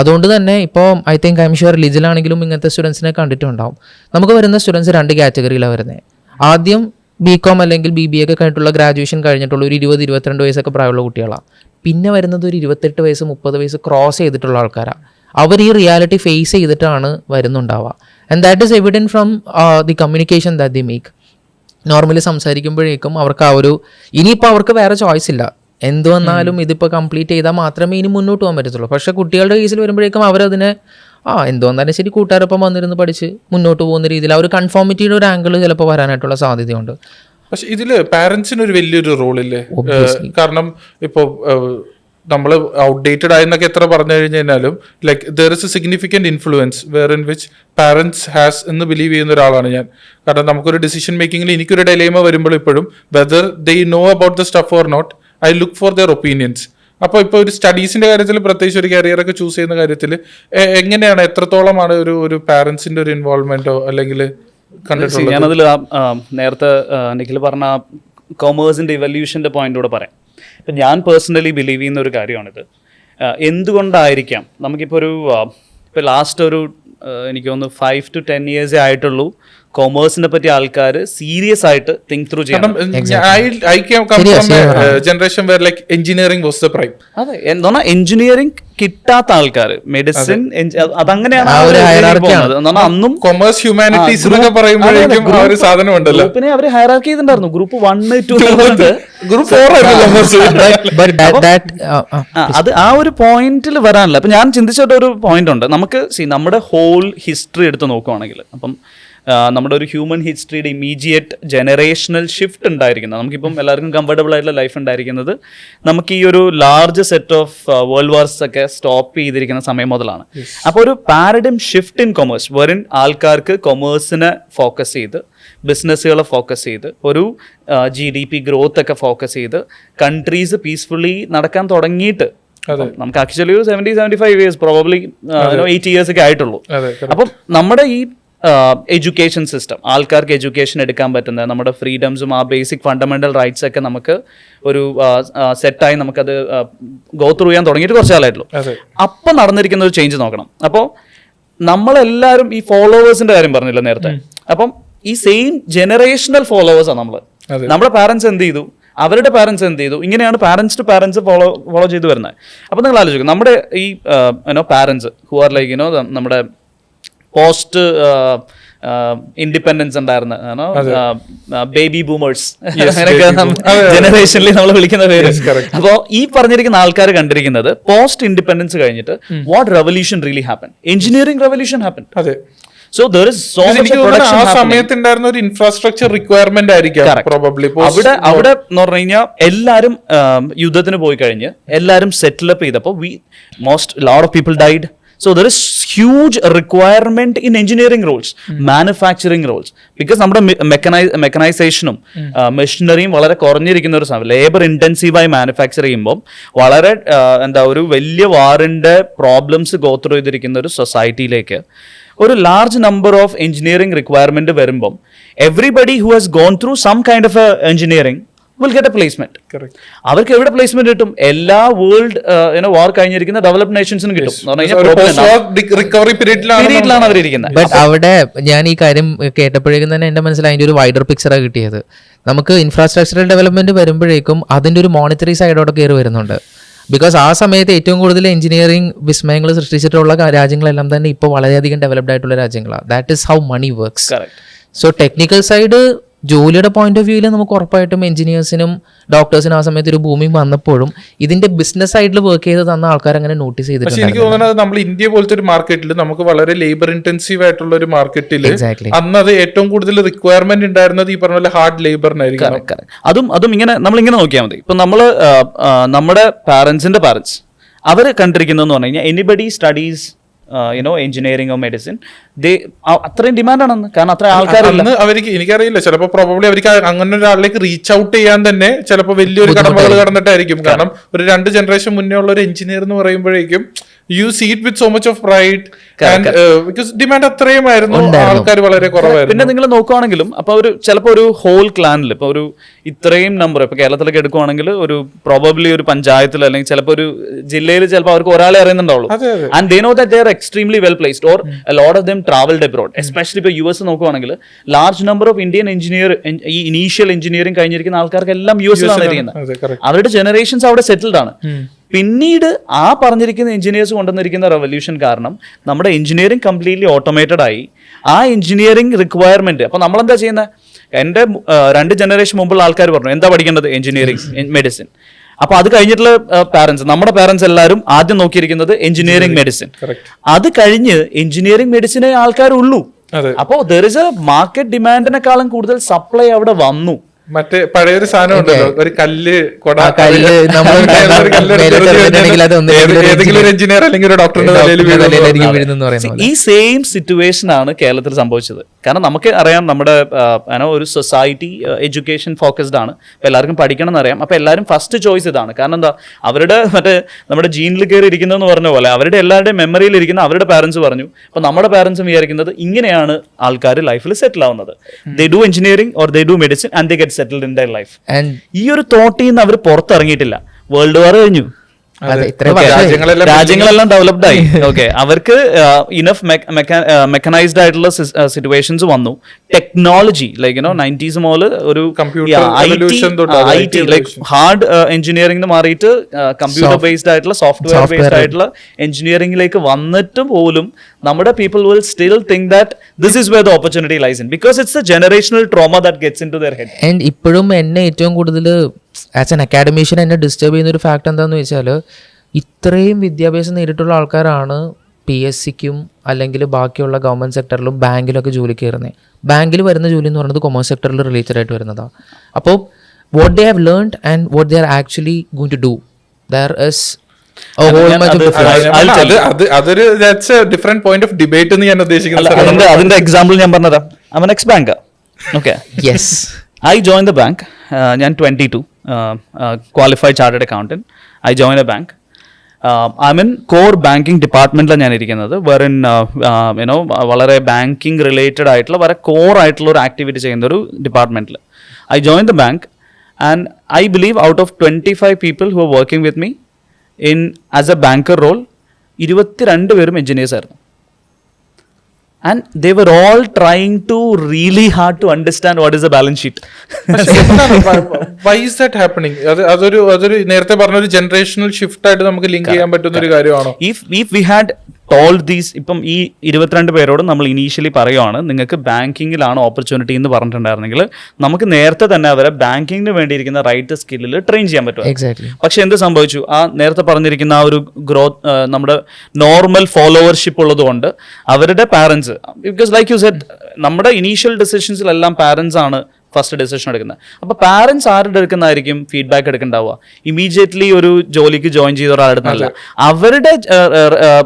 അതുകൊണ്ട് തന്നെ ഇപ്പോൾ I think I am sure ലിജിലാണെങ്കിലും ഇങ്ങനത്തെ സ്റ്റുഡൻസിനെ കണ്ടിട്ടുണ്ടാവും. നമുക്ക് വരുന്ന സ്റ്റുഡൻസ് 2 കാറ്റഗറിയിലാണ് വരുന്നത്. ആദ്യം BCom അല്ലെങ്കിൽ BBA ഒക്കെ കഴിഞ്ഞിട്ടുള്ള ഗ്രാജുവേഷൻ കഴിഞ്ഞിട്ടുള്ള ഒരു 20-22 വയസ്സൊക്കെ പ്രായമുള്ള കുട്ടികളാണ്. പിന്നെ വരുന്നത് ഒരു 28 വയസ്സ് 30 വയസ്സ് ക്രോസ് ചെയ്തിട്ടുള്ള ആൾക്കാരാണ്. അവർ ഈ റിയാലിറ്റി ഫേസ് ചെയ്തിട്ടാണ് വരുന്നുണ്ടാവുക. And that is evident from the communication that they make. Normally സംസാരിക്കുമ്പോഴേക്കും അവർക്ക് ആ ഒരു ഇനിയിപ്പോൾ അവർക്ക് വേറെ ചോയ്സ് ഇല്ല. എന്ത് വന്നാലും ഇതിപ്പോൾ കംപ്ലീറ്റ് ചെയ്താൽ മാത്രമേ ഇനി മുന്നോട്ട് പോകാൻ പറ്റത്തുള്ളൂ. പക്ഷേ കുട്ടികളുടെ കേസിൽ വരുമ്പോഴേക്കും അവരതിനെ എന്ത് വന്നാലും ശരി കൂട്ടുകാരൊപ്പം വന്നിരുന്ന് പഠിച്ച് മുന്നോട്ട് പോകുന്ന രീതിയിൽ ആ ഒരു കൺഫോമിറ്റിയുടെ ഒരു ആംഗിൾ ചിലപ്പോൾ വരാനായിട്ടുള്ള സാധ്യതയുണ്ട്. പക്ഷെ ഇതില് പാരന്റ്സിന് ഒരു വലിയൊരു റോളില്ലേ? കാരണം ഇപ്പോ നമ്മൾ ഔട്ട്ഡേറ്റഡ് ആയെന്നൊക്കെ എത്ര പറഞ്ഞു കഴിഞ്ഞാലും like there is a significant influence where in which parents has എന്ന് ബിലീവ് ചെയ്യുന്ന ഒരാളാണ് ഞാൻ. കാരണം നമുക്കൊരു ഡിസിഷൻ മേക്കിങ്ങിൽ എനിക്കൊരു ഡെലേമ വരുമ്പോൾ ഇപ്പോഴും whether they know about the stuff or not, I look for their opinions. അപ്പോൾ ഇപ്പോൾ ഒരു സ്റ്റഡീസിന്റെ കാര്യത്തിൽ, പ്രത്യേകിച്ച് ഒരു കരിയറൊക്കെ ചൂസ് ചെയ്യുന്ന കാര്യത്തിൽ എങ്ങനെയാണ്, എത്രത്തോളമാണ് ഒരു പാരന്റ്സിന്റെ ഒരു ഇൻവോൾവ്മെന്റോ അല്ലെങ്കിൽ കണ്ടിട്ടുള്ളത്? ഞാനതിൽ നേരത്തെ നിഖിൽ പറഞ്ഞ കൊമേഴ്സിന്റെ ഇവല്യൂഷന്റെ പോയിന്റോടെ പറയാം. ഇപ്പം ഞാൻ പേഴ്സണലി ബിലീവ് ചെയ്യുന്ന ഒരു കാര്യമാണിത്. എന്തുകൊണ്ടായിരിക്കാം നമുക്കിപ്പോൾ ഇപ്പോൾ ലാസ്റ്റ് ഒരു എനിക്ക് തോന്നുന്നു 5 to 10 years ആയിട്ടുള്ളൂ കൊമേഴ്സിനെ പറ്റി ആൾക്കാർ സീരിയസ് ആയിട്ട് തിങ്ക് ത്രൂ ചെയ്യണം. അതെ, എന്താ എഞ്ചിനീയറിംഗ് കിട്ടാത്ത ആൾക്കാർ, മെഡിസിൻ, അതങ്ങനെയാണ് അന്നും കൊമേഴ്സ് ഹ്യൂമാനിറ്റീസ് എന്നൊക്കെ പറയുമ്പോഴേക്കും ആ ഒരു സാധനം ഉണ്ടല്ലോ. പിന്നെ അവര് ഹയറാർക്കി ചെയ്തിട്ടുണ്ടായിരുന്നു. ഗ്രൂപ്പ് 1, 2 ഗ്രൂപ്പ് 4 അത് ആ ഒരു പോയിന്റിൽ വരാനില്ല. അപ്പൊ ഞാൻ ചിന്തിച്ചിട്ട് ഒരു പോയിന്റ് ഉണ്ട്. നമുക്ക് നമ്മുടെ ഹോൾ ഹിസ്റ്ററി എടുത്ത് നോക്കുവാണെങ്കിൽ, അപ്പം നമ്മുടെ ഒരു ഹ്യൂമൻ ഹിസ്റ്ററിയുടെ ഇമീഡിയറ്റ് ജനറേഷണൽ ഷിഫ്റ്റ് ഉണ്ടായിരിക്കുന്നത്, നമുക്കിപ്പം എല്ലാവർക്കും കംഫർട്ടബിൾ ആയിട്ടുള്ള ലൈഫ് ഉണ്ടായിരിക്കുന്നത് നമുക്ക് ഈ ഒരു large set of world wars ഒക്കെ സ്റ്റോപ്പ് ചെയ്തിരിക്കുന്ന സമയം മുതലാണ്. അപ്പോൾ ഒരു പാരഡിം ഷിഫ്റ്റ് ഇൻ കൊമേഴ്സ്, വെറിൻ ആൾക്കാർക്ക് കൊമേഴ്സിനെ ഫോക്കസ് ചെയ്ത്, ബിസിനസ്സുകളെ ഫോക്കസ് ചെയ്ത്, ഒരു GDP ഗ്രോത്ത് ഒക്കെ ഫോക്കസ് ചെയ്ത് കൺട്രീസ് പീസ്ഫുള്ളി നടക്കാൻ തുടങ്ങിയിട്ട് നമുക്ക് ആക്ച്വലി ഒരു 70-75 years, പ്രോബബ്ലി 80 years ഒക്കെ ആയിട്ടുള്ളൂ. അപ്പം നമ്മുടെ ഈ എഡ്യൂക്കേഷൻ സിസ്റ്റം, ആൾക്കാർക്ക് എഡ്യൂക്കേഷൻ എടുക്കാൻ പറ്റുന്ന നമ്മുടെ ഫ്രീഡംസും ആ ബേസിക് ഫണ്ടമെന്റൽ റൈറ്റ്സ് ഒക്കെ നമുക്ക് ഒരു സെറ്റായി നമുക്കത് ഗോ ത്രൂ ചെയ്യാൻ തുടങ്ങിയിട്ട് കുറച്ച് കാലമായിട്ടുള്ളൂ. അപ്പം നടന്നിരിക്കുന്ന ഒരു ചേഞ്ച് നോക്കണം. അപ്പോൾ നമ്മളെല്ലാവരും ഈ ഫോളോവേഴ്സിന്റെ കാര്യം പറഞ്ഞില്ല നേരത്തെ. അപ്പം ഈ സെയിം ജനറേഷണൽ ഫോളോവേഴ്സാണ് നമ്മൾ. നമ്മുടെ പാരന്റ്സ് എന്ത് ചെയ്തു, അവരുടെ പാരൻസ് എന്ത് ചെയ്തു, ഇങ്ങനെയാണ് പാരൻസ് ടു പാരൻസ് ഫോളോ ചെയ്ത് വരുന്നത്. അപ്പോൾ നിങ്ങൾ ആലോചിക്കും, നമ്മുടെ ഈ പാരൻസ് ഹു ആർ ലൈക്ക് നമ്മുടെ പോസ്റ്റ് ഇൻഡിപെൻഡൻസ് ഉണ്ടായിരുന്ന ബേബി ബൂമേഴ്സ്, അങ്ങനെയൊക്കെ ജനറേഷനിൽ നമ്മൾ വിളിക്കുന്ന പേര്. അപ്പോ ഈ പറഞ്ഞിരിക്കുന്ന ആൾക്കാർ കണ്ടിരിക്കുന്നത് പോസ്റ്റ് ഇൻഡിപെൻഡൻസ് കഴിഞ്ഞിട്ട് what revolution really happen, engineering revolution happen. അതെ. So there is so much production happening. ആ സമയത്തുണ്ടായിരുന്ന ഒരു ഇൻഫ്രാസ്ട്രക്ചർ റിക്വയർമെന്റ് ആയിരിക്കും പ്രോബബ്ലി. അവിടെ എന്ന് പറഞ്ഞു കഴിഞ്ഞാൽ എല്ലാവരും യുദ്ധത്തിന് പോയി കഴിഞ്ഞ് എല്ലാവരും സെറ്റിൽ അപ്പ് ചെയ്തപ്പോൾ lot of people died. So there is huge requirement in engineering roles, manufacturing roles, because നമ്മുടെ മെക്കനൈസേഷനും മെഷീനറിയും വളരെ കുറഞ്ഞിരിക്കുന്ന ഒരു സമയം, ലേബർ ഇൻറ്റൻസീവായി മാനുഫാക്ചർ ചെയ്യുമ്പോൾ വളരെ ഒരു വലിയ വാറിൻ്റെ പ്രോബ്ലംസ് ഗോ ത്രൂ ചെയ്തിരിക്കുന്ന ഒരു സൊസൈറ്റിയിലേക്ക് ഒരു large number of engineering requirement വരുമ്പം everybody who has gone through some kind of engineering will get a placement. Correct. അവർക്ക് എവിടെ പ്ലേസ്മെന്റ് കിട്ടും? എല്ലാ വേൾഡ് വാർ കഴിഞ്ഞിരിക്കുന്ന ഡെവലപ്ഡ് നേഷൻസിന് കിട്ടും. റിക്കവറി പീരീഡിലാണ് അവരിയ്ക്കുന്നത്. ബട്ട് അവിടെ ഞാൻ ഈ കാര്യം കേട്ടപ്പോഴേക്കും തന്നെ എന്റെ മനസ്സിൽ അതിന്റെ ഒരു വൈഡർ പിക്ചറാണ് കിട്ടിയത്. നമുക്ക് ഇൻഫ്രാസ്ട്രക്ചറൽ ഡെവലപ്മെന്റ് വരുമ്പോഴേക്കും അതിന്റെ ഒരു മോണിറ്ററി സൈഡോടെ കയറി വരുന്നുണ്ട്. ബിക്കോസ് ആ സമയത്ത് ഏറ്റവും കൂടുതൽ എഞ്ചിനീയറിംഗ് വിസ്മയങ്ങൾ സൃഷ്ടിച്ചിട്ടുള്ള രാജ്യങ്ങളെല്ലാം തന്നെ ഇപ്പോൾ വളരെയധികം ഡെവലപ്ഡ് ആയിട്ടുള്ള രാജ്യങ്ങളാണ്. That is how money works. So technical side ജോലിയുടെ പോയിന്റ് ഓഫ് വ്യൂവിൽ നമുക്ക് ഉറപ്പായിട്ടും എഞ്ചിനീയേഴ്സിനും ഡോക്ടേഴ്സിനും ആ സമയത്ത് ഒരു ഭൂമി വന്നപ്പോഴും ഇതിന്റെ ബിസിനസ് സൈഡിൽ വർക്ക് ചെയ്ത് തന്ന ആൾക്കാർ അങ്ങനെ നോട്ടീസ് ചെയ്തിട്ടുണ്ട്. എനിക്ക് തോന്നുന്നത് നമ്മൾ ഇന്ത്യ പോലത്തെ ഒരു മാർക്കറ്റിൽ നമുക്ക് വളരെ ലേബർ ഇന്റൻസീവ് ആയിട്ടുള്ള ഒരു മാർക്കറ്റിൽ അന്ന് അത് ഏറ്റവും കൂടുതൽ റിക്വയർമെന്റ് ഉണ്ടായിരുന്നത് ഈ പറഞ്ഞ പോലെ ഹാർഡ് ലേബറിനായിരിക്കും. അതും ഇങ്ങനെ നമ്മളിങ്ങനെ നോക്കിയാൽ മതി. ഇപ്പൊ നമ്മുടെ പാരന്റ്സിന്റെ പാരന്റ്സ് അവർ കണ്ടിരിക്കുന്നതെന്ന് പറഞ്ഞു കഴിഞ്ഞാൽ anybody studies engineering or medicine, അത്രയും ഡിമാൻഡാണെന്ന്. കാരണം അത്ര ആൾക്കാരന്ന് അവർക്ക് എനിക്കറിയില്ല, ചിലപ്പോൾ പ്രോബബ്ലി അവർക്ക് അങ്ങനെ ഒരാളിലേക്ക് റീച്ച് ഔട്ട് ചെയ്യാൻ തന്നെ ചിലപ്പോൾ വലിയൊരു കടമ്പകൾ കടന്നിട്ടായിരിക്കും. കാരണം ഒരു 2 ജനറേഷൻ മുന്നേ ഉള്ള ഒരു എഞ്ചിനീയർ എന്ന് പറയുമ്പോഴേക്കും you see it with so much of pride, because demand അത്രയും ആയിരുന്നു, ആൾക്കാർ വളരെ കുറവായിരുന്നു. പിന്നെ നിങ്ങൾ നോക്കുവാണെങ്കിലും അപ്പൊ ചിലപ്പോൾ ഒരു ഹോൾ ക്ലാനിൽ ഇപ്പൊ ഒരു ഇത്രയും നമ്പർ ഇപ്പൊ കേരളത്തിലേക്ക് എടുക്കുവാണെങ്കിൽ ഒരു പ്രോബബ്ലി ഒരു പഞ്ചായത്തിൽ അല്ലെങ്കിൽ ചിലപ്പോൾ ഒരു ജില്ലയിൽ ചിലപ്പോൾ അവർക്ക് ഒരാളെ അറിയുന്നുണ്ടാവുള്ളൂ. And they know that they are extremely well placed or a lot of them travelled abroad. Especially ഇപ്പോൾ US നോക്കുവാണെങ്കിൽ ലാർജ് നമ്പർ ഓഫ് ഇന്ത്യൻ ഈ ഇനീഷ്യൽ എഞ്ചിനീയറിംഗ് കഴിഞ്ഞിരിക്കുന്ന ആൾക്കാർക്കെല്ലാം US-ലാണ് ഇരിക്കുന്നത്. അവരുടെ ജനറേഷൻസ് അവിടെ സെറ്റിൽഡ് ആണ്. പിന്നീട് ആ പറഞ്ഞിരിക്കുന്ന എഞ്ചിനീയേഴ്സ് കൊണ്ടുവന്നിരിക്കുന്ന റെവല്യൂഷൻ കാരണം നമ്മുടെ എഞ്ചിനീയറിംഗ് കംപ്ലീറ്റ്ലി ഓട്ടോമേറ്റഡ് ആയി. ആ എഞ്ചിനീയറിംഗ് റിക്വയർമെന്റ് അപ്പൊ നമ്മളെന്താ ചെയ്യുന്നത്? എൻ്റെ 2 ജനറേഷൻ മുമ്പുള്ള ആൾക്കാർ പറഞ്ഞു എന്താ പഠിക്കേണ്ടത്? Engineering, medicine. അപ്പൊ അത് കഴിഞ്ഞിട്ടുള്ള നമ്മുടെ പാരന്റ്സ് എല്ലാവരും ആദ്യം നോക്കിയിരിക്കുന്നത് എഞ്ചിനീയറിംഗ്, മെഡിസിൻ. അത് കഴിഞ്ഞ് എഞ്ചിനീയറിംഗ് മെഡിസിനെ ആൾക്കാരുള്ളൂ. അപ്പോ ദർ ഇസ് എ മാർക്കറ്റ് ഡിമാൻഡിനെക്കാളും കൂടുതൽ സപ്ലൈ അവിടെ വന്നു. മറ്റേ പഴയൊരു സാധനം ഉണ്ടല്ലോ, ഒരു കല്ല് എഞ്ചിനീയർ അല്ലെങ്കിൽ ഒരു ഡോക്ടറിന്റെ. ഈ സെയിം സിറ്റുവേഷൻ ആണ് കേരളത്തിൽ സംഭവിച്ചത്. കാരണം നമുക്ക് അറിയാം നമ്മുടെ ഒരു സൊസൈറ്റി എഡ്യൂക്കേഷൻ ഫോക്കസ്ഡ് ആണ്. അപ്പൊ എല്ലാവർക്കും പഠിക്കണം എന്നറിയാം. അപ്പൊ എല്ലാവരും ഫസ്റ്റ് ചോയ്സ് ഇതാണ്. കാരണം എന്താ, അവരുടെ നമ്മുടെ ജീനിൽ കയറി ഇരിക്കുന്നതെന്ന് പറഞ്ഞ പോലെ അവരുടെ എല്ലാവരുടെയും മെമ്മറിയിൽ ഇരിക്കുന്ന അവരുടെ പാരന്റ്സ് പറഞ്ഞു. അപ്പൊ നമ്മുടെ പാരന്റ്സും വിചാരിക്കുന്നത് ഇങ്ങനെയാണ് ആൾക്കാർ ലൈഫിൽ സെറ്റിൽ ആവുന്നത്. They do engineering or they do medicine and they get settled in their life. ഈ ഒരു തോട്ടിൽ നിന്ന് അവർ പുറത്തിറങ്ങിയിട്ടില്ല. വേൾഡ് വാർ കഴിഞ്ഞു, രാജ്യങ്ങളെല്ലാം ഡെവലപ്ഡ് ആയി. ഓക്കെ, അവർക്ക് ഇനഫ് മെക്കനൈസ്ഡ് ആയിട്ടുള്ള സിറ്റുവേഷൻസ് വന്നു. ടെക്നോളജി ലൈക്ക് 90s മുതൽ ഒരു IT ലൈക്ക് ഹാർഡ് എഞ്ചിനീയറിംഗ് മാറിയിട്ട് കമ്പ്യൂട്ടർ ബേസ്ഡ് ആയിട്ടുള്ള സോഫ്റ്റ്വെയർ ബേസ്ഡ് ആയിട്ടുള്ള എഞ്ചിനീയറിംഗിലേക്ക് വന്നിട്ട് പോലും നമ്മുടെ people will still think that this is where the opportunity lies in, because it's a generational trauma that gets in to their head. And ഇപ്പോഴും എന്നെ ഏറ്റവും കൂടുതൽ ആസ് എൻ അക്കാഡമീഷ്യൻ എന്നെ ഡിസ്റ്റർബ് ചെയ്യുന്ന ഒരു ഫാക്ട് എന്താണെന്ന് വെച്ചാൽ, ഇത്രയും വിദ്യാഭ്യാസം നേരിട്ടുള്ള ആൾക്കാരാണ് PSCക്കും അല്ലെങ്കിൽ ബാക്കിയുള്ള ഗവൺമെൻറ് സെക്ടറിലും ബാങ്കിലൊക്കെ ജോലി കയറുന്നത്. ബാങ്കിൽ വരുന്ന ജോലി എന്ന് പറയുന്നത് കൊമേഴ്സ് സെക്ടറിൽ റിലേറ്റഡ് ആയിട്ട് വരുന്നതാണ്. അപ്പോൾ what they have learned and what they are actually going to do, there is അതൊരു ഡിഫറെന്റ് പോയിന്റ് ഓഫ് ഡിബേറ്റ് എന്ന് ഞാൻ ഉദ്ദേശിക്കുന്നത്. അതിന്റെ എക്സാമ്പിൾ ഞാൻ പറഞ്ഞുതരാം. I'm an ex-banker. Okay. Yes. I joined the bank. ഞാൻ 22, qualified chartered accountant. I joined a bank. I'm in core banking departmentലാണ് ഞാൻ ഇരിക്കുന്നത്. വെറിൻ വളരെ ബാങ്കിങ് റിലേറ്റഡ് ആയിട്ടുള്ള വളരെ കോർ ആയിട്ടുള്ള ഒരു ആക്ടിവിറ്റി ചെയ്യുന്ന ഒരു ഡിപ്പാർട്ട്മെന്റിൽ I joined the bank, and I believe out of 25 people who are working with me as a banker role, 22 പേരും എഞ്ചിനീയേഴ്സ് ആയിരുന്നു. and they were all trying to really hard to understand what is a balance sheet. Why is that happening? അതൊരു നേരത്തെ പറഞ്ഞ ഒരു generational shift ആയിട്ട് നമുക്ക് link ചെയ്യാൻ പറ്റുന്ന ഒരു കാര്യമാണോ? If we had told these, ഇപ്പം ഈ 22 പേരോട് നമ്മൾ ഇനീഷ്യലി പറയുവാണ് നിങ്ങൾക്ക് ബാങ്കിങ്ങിലാണ് ഓപ്പർച്യൂണിറ്റി എന്ന് പറഞ്ഞിട്ടുണ്ടായിരുന്നെങ്കിൽ നമുക്ക് നേരത്തെ തന്നെ അവരെ ബാങ്കിങ്ങിന് വേണ്ടിയിരിക്കുന്ന റൈറ്റ് സ്കില്ലിൽ ട്രെയിൻ ചെയ്യാൻ പറ്റും. എക്സാക്ട്ലി. പക്ഷെ എന്ത് സംഭവിച്ചു? ആ നേരത്തെ പറഞ്ഞിരിക്കുന്ന ആ ഒരു ഗ്രോത്ത്, നമ്മുടെ നോർമൽ ഫോളോവർഷിപ്പ് ഉള്ളതുകൊണ്ട് അവരുടെ parents, because like you said നമ്മുടെ ഇനീഷ്യൽ ഡിസിഷൻസിലെല്ലാം പാരൻസ് ആണ് ഫസ്റ്റ് ഡിസിഷൻ എടുക്കുന്നത്. അപ്പോൾ പാരൻസ് ആരുടെ എടുക്കുന്നതായിരിക്കും ഫീഡ്ബാക്ക് എടുക്കണ്ടാവുക? ഇമീഡിയറ്റ്ലി ഒരു ജോലിക്ക് ജോയിൻ ചെയ്ത ഒരാളെടുത്തല്ല, അവരുടെ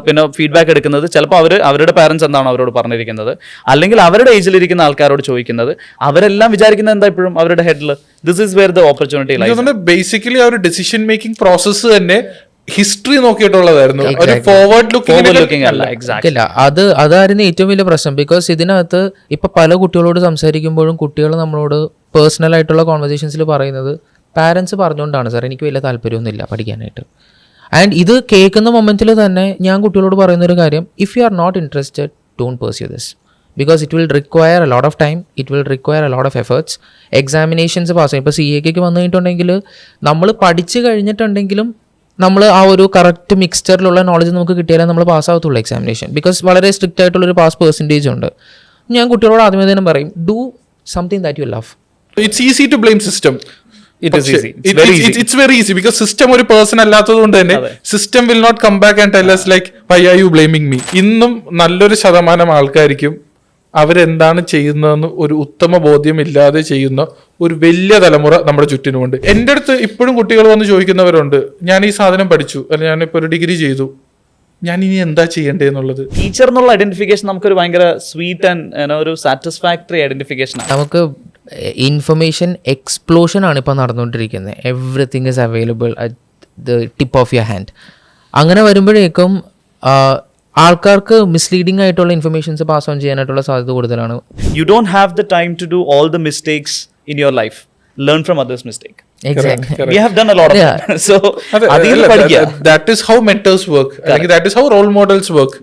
പിന്നെ ഫീഡ്ബാക്ക് എടുക്കുന്നത് ചിലപ്പോൾ അവരുടെ പാരൻസ് എന്താണോ അവരോട് പറഞ്ഞിരിക്കുന്നത്, അല്ലെങ്കിൽ അവരുടെ ഏജിലിരിക്കുന്ന ആൾക്കാരോട് ചോദിക്കുന്നത്. അവരെല്ലാം വിചാരിക്കുന്നത് എന്താ ഇപ്പോഴും അവരുടെ ഹെഡിൽ, this is where the opportunity lies. Basically ആ ഒരു ഡിസിഷൻ മേക്കിംഗ് പ്രോസസ്സ് തന്നെ ഹിസ്റ്ററി നോക്കിയിട്ടുള്ളതായിരുന്നു, ഒരു ഫോർവേഡ് ലുക്കിംഗ് അല്ല. എക്സാക്ട്ലി. അതായിരുന്നു ഏറ്റവും വലിയ പ്രശ്നം. ബിക്കോസ് ഇതിനകത്ത് ഇപ്പൊ പല കുട്ടികളോട് സംസാരിക്കുമ്പോഴും കുട്ടികൾ നമ്മളോട് പേഴ്സണൽ ആയിട്ടുള്ള കോൺവെർസേഷൻസിൽ പറയുന്നത് പാരൻസ് പറഞ്ഞുകൊണ്ടാണ് സാർ, എനിക്ക് വലിയ താല്പര്യമൊന്നുമില്ല പഠിക്കാനായിട്ട്. ആൻഡ് ഇത് കേൾക്കുന്ന മൊമെന്റിൽ തന്നെ ഞാൻ കുട്ടികളോട് പറയുന്ന ഒരു കാര്യം, if you are not interested, don't pursue this, because it will require a lot of time, it will require a lot of efforts. Examinations pass ചെയ്യും. ഇപ്പോൾ CA വന്നു കഴിഞ്ഞിട്ടുണ്ടെങ്കിൽ നമ്മൾ പഠിച്ചു കഴിഞ്ഞിട്ടുണ്ടെങ്കിലും നമ്മൾ ആ ഒരു കറക്റ്റ് മിക്സ്ചറിലുള്ള നോളജ് നമുക്ക് കിട്ടിയാലേ നമ്മൾ പാസ്സാകത്തുള്ളൂ എക്സാമിനേഷൻ. ബിക്കോസ് വളരെ സ്ട്രിക്റ്റ് ആയിട്ടുള്ളൊരു പാസ് പെർസെൻറ്റേജ് ഉണ്ട്. ഞാൻ കുട്ടികളോട് ആദ്യമേ തന്നെ പറയും, do something that you love. It's easy to blame system. It's very easy because system ഒരു പേഴ്സൺ അല്ലാത്തത് കൊണ്ട് തന്നെ system will not come back and tell us like why are you blaming me. ഇന്നും നല്ലൊരു ശതമാനം ആൾക്കാർക്കും അവരെന്താണ് ചെയ്യുന്നതെന്ന് ഒരു ഉത്തമ ബോധ്യമില്ലാതെ ചെയ്യുന്ന ഒരു വലിയ തലമുറ നമ്മുടെ ചുറ്റിനുമുണ്ട്. എൻ്റെ അടുത്ത് ഇപ്പോഴും കുട്ടികൾ വന്ന് ചോദിക്കുന്നവരുണ്ട്, ഞാൻ ഈ സാധനം പഠിച്ചു, അല്ലെങ്കിൽ ഞാനിപ്പോൾ ഒരു ഡിഗ്രി ചെയ്തു, ഞാൻ ഇനി എന്താ ചെയ്യേണ്ടത് എന്നുള്ളത്. ടീച്ചർ എന്നുള്ള ഐഡന്റിഫിക്കേഷൻ നമുക്കൊരു ഭയങ്കര സ്വീറ്റ് ആൻഡ് ഒരു സാറ്റിസ്ഫാക്ടറി ഐഡന്റിഫിക്കേഷൻ ആണ്. നമുക്ക് ഇൻഫർമേഷൻ എക്സ്പ്ലോഷൻ ആണ് ഇപ്പോൾ നടന്നുകൊണ്ടിരിക്കുന്നത്. Everything is available at the tip of your hand. അങ്ങനെ വരുമ്പോഴേക്കും ആൾക്കാർക്ക് മിസ്ലീഡിംഗ് ആയിട്ടുള്ള ഇൻഫർമേഷൻസ് പാസ് ഓൺ ചെയ്യാനായിട്ടുള്ള സാധ്യത കൂടുതലാണ്. You don't have the time to do all the mistakes in your life. Learn from others' mistake. Exactly. We have done a lot of that. So, that is how mentors work. That is how role models work.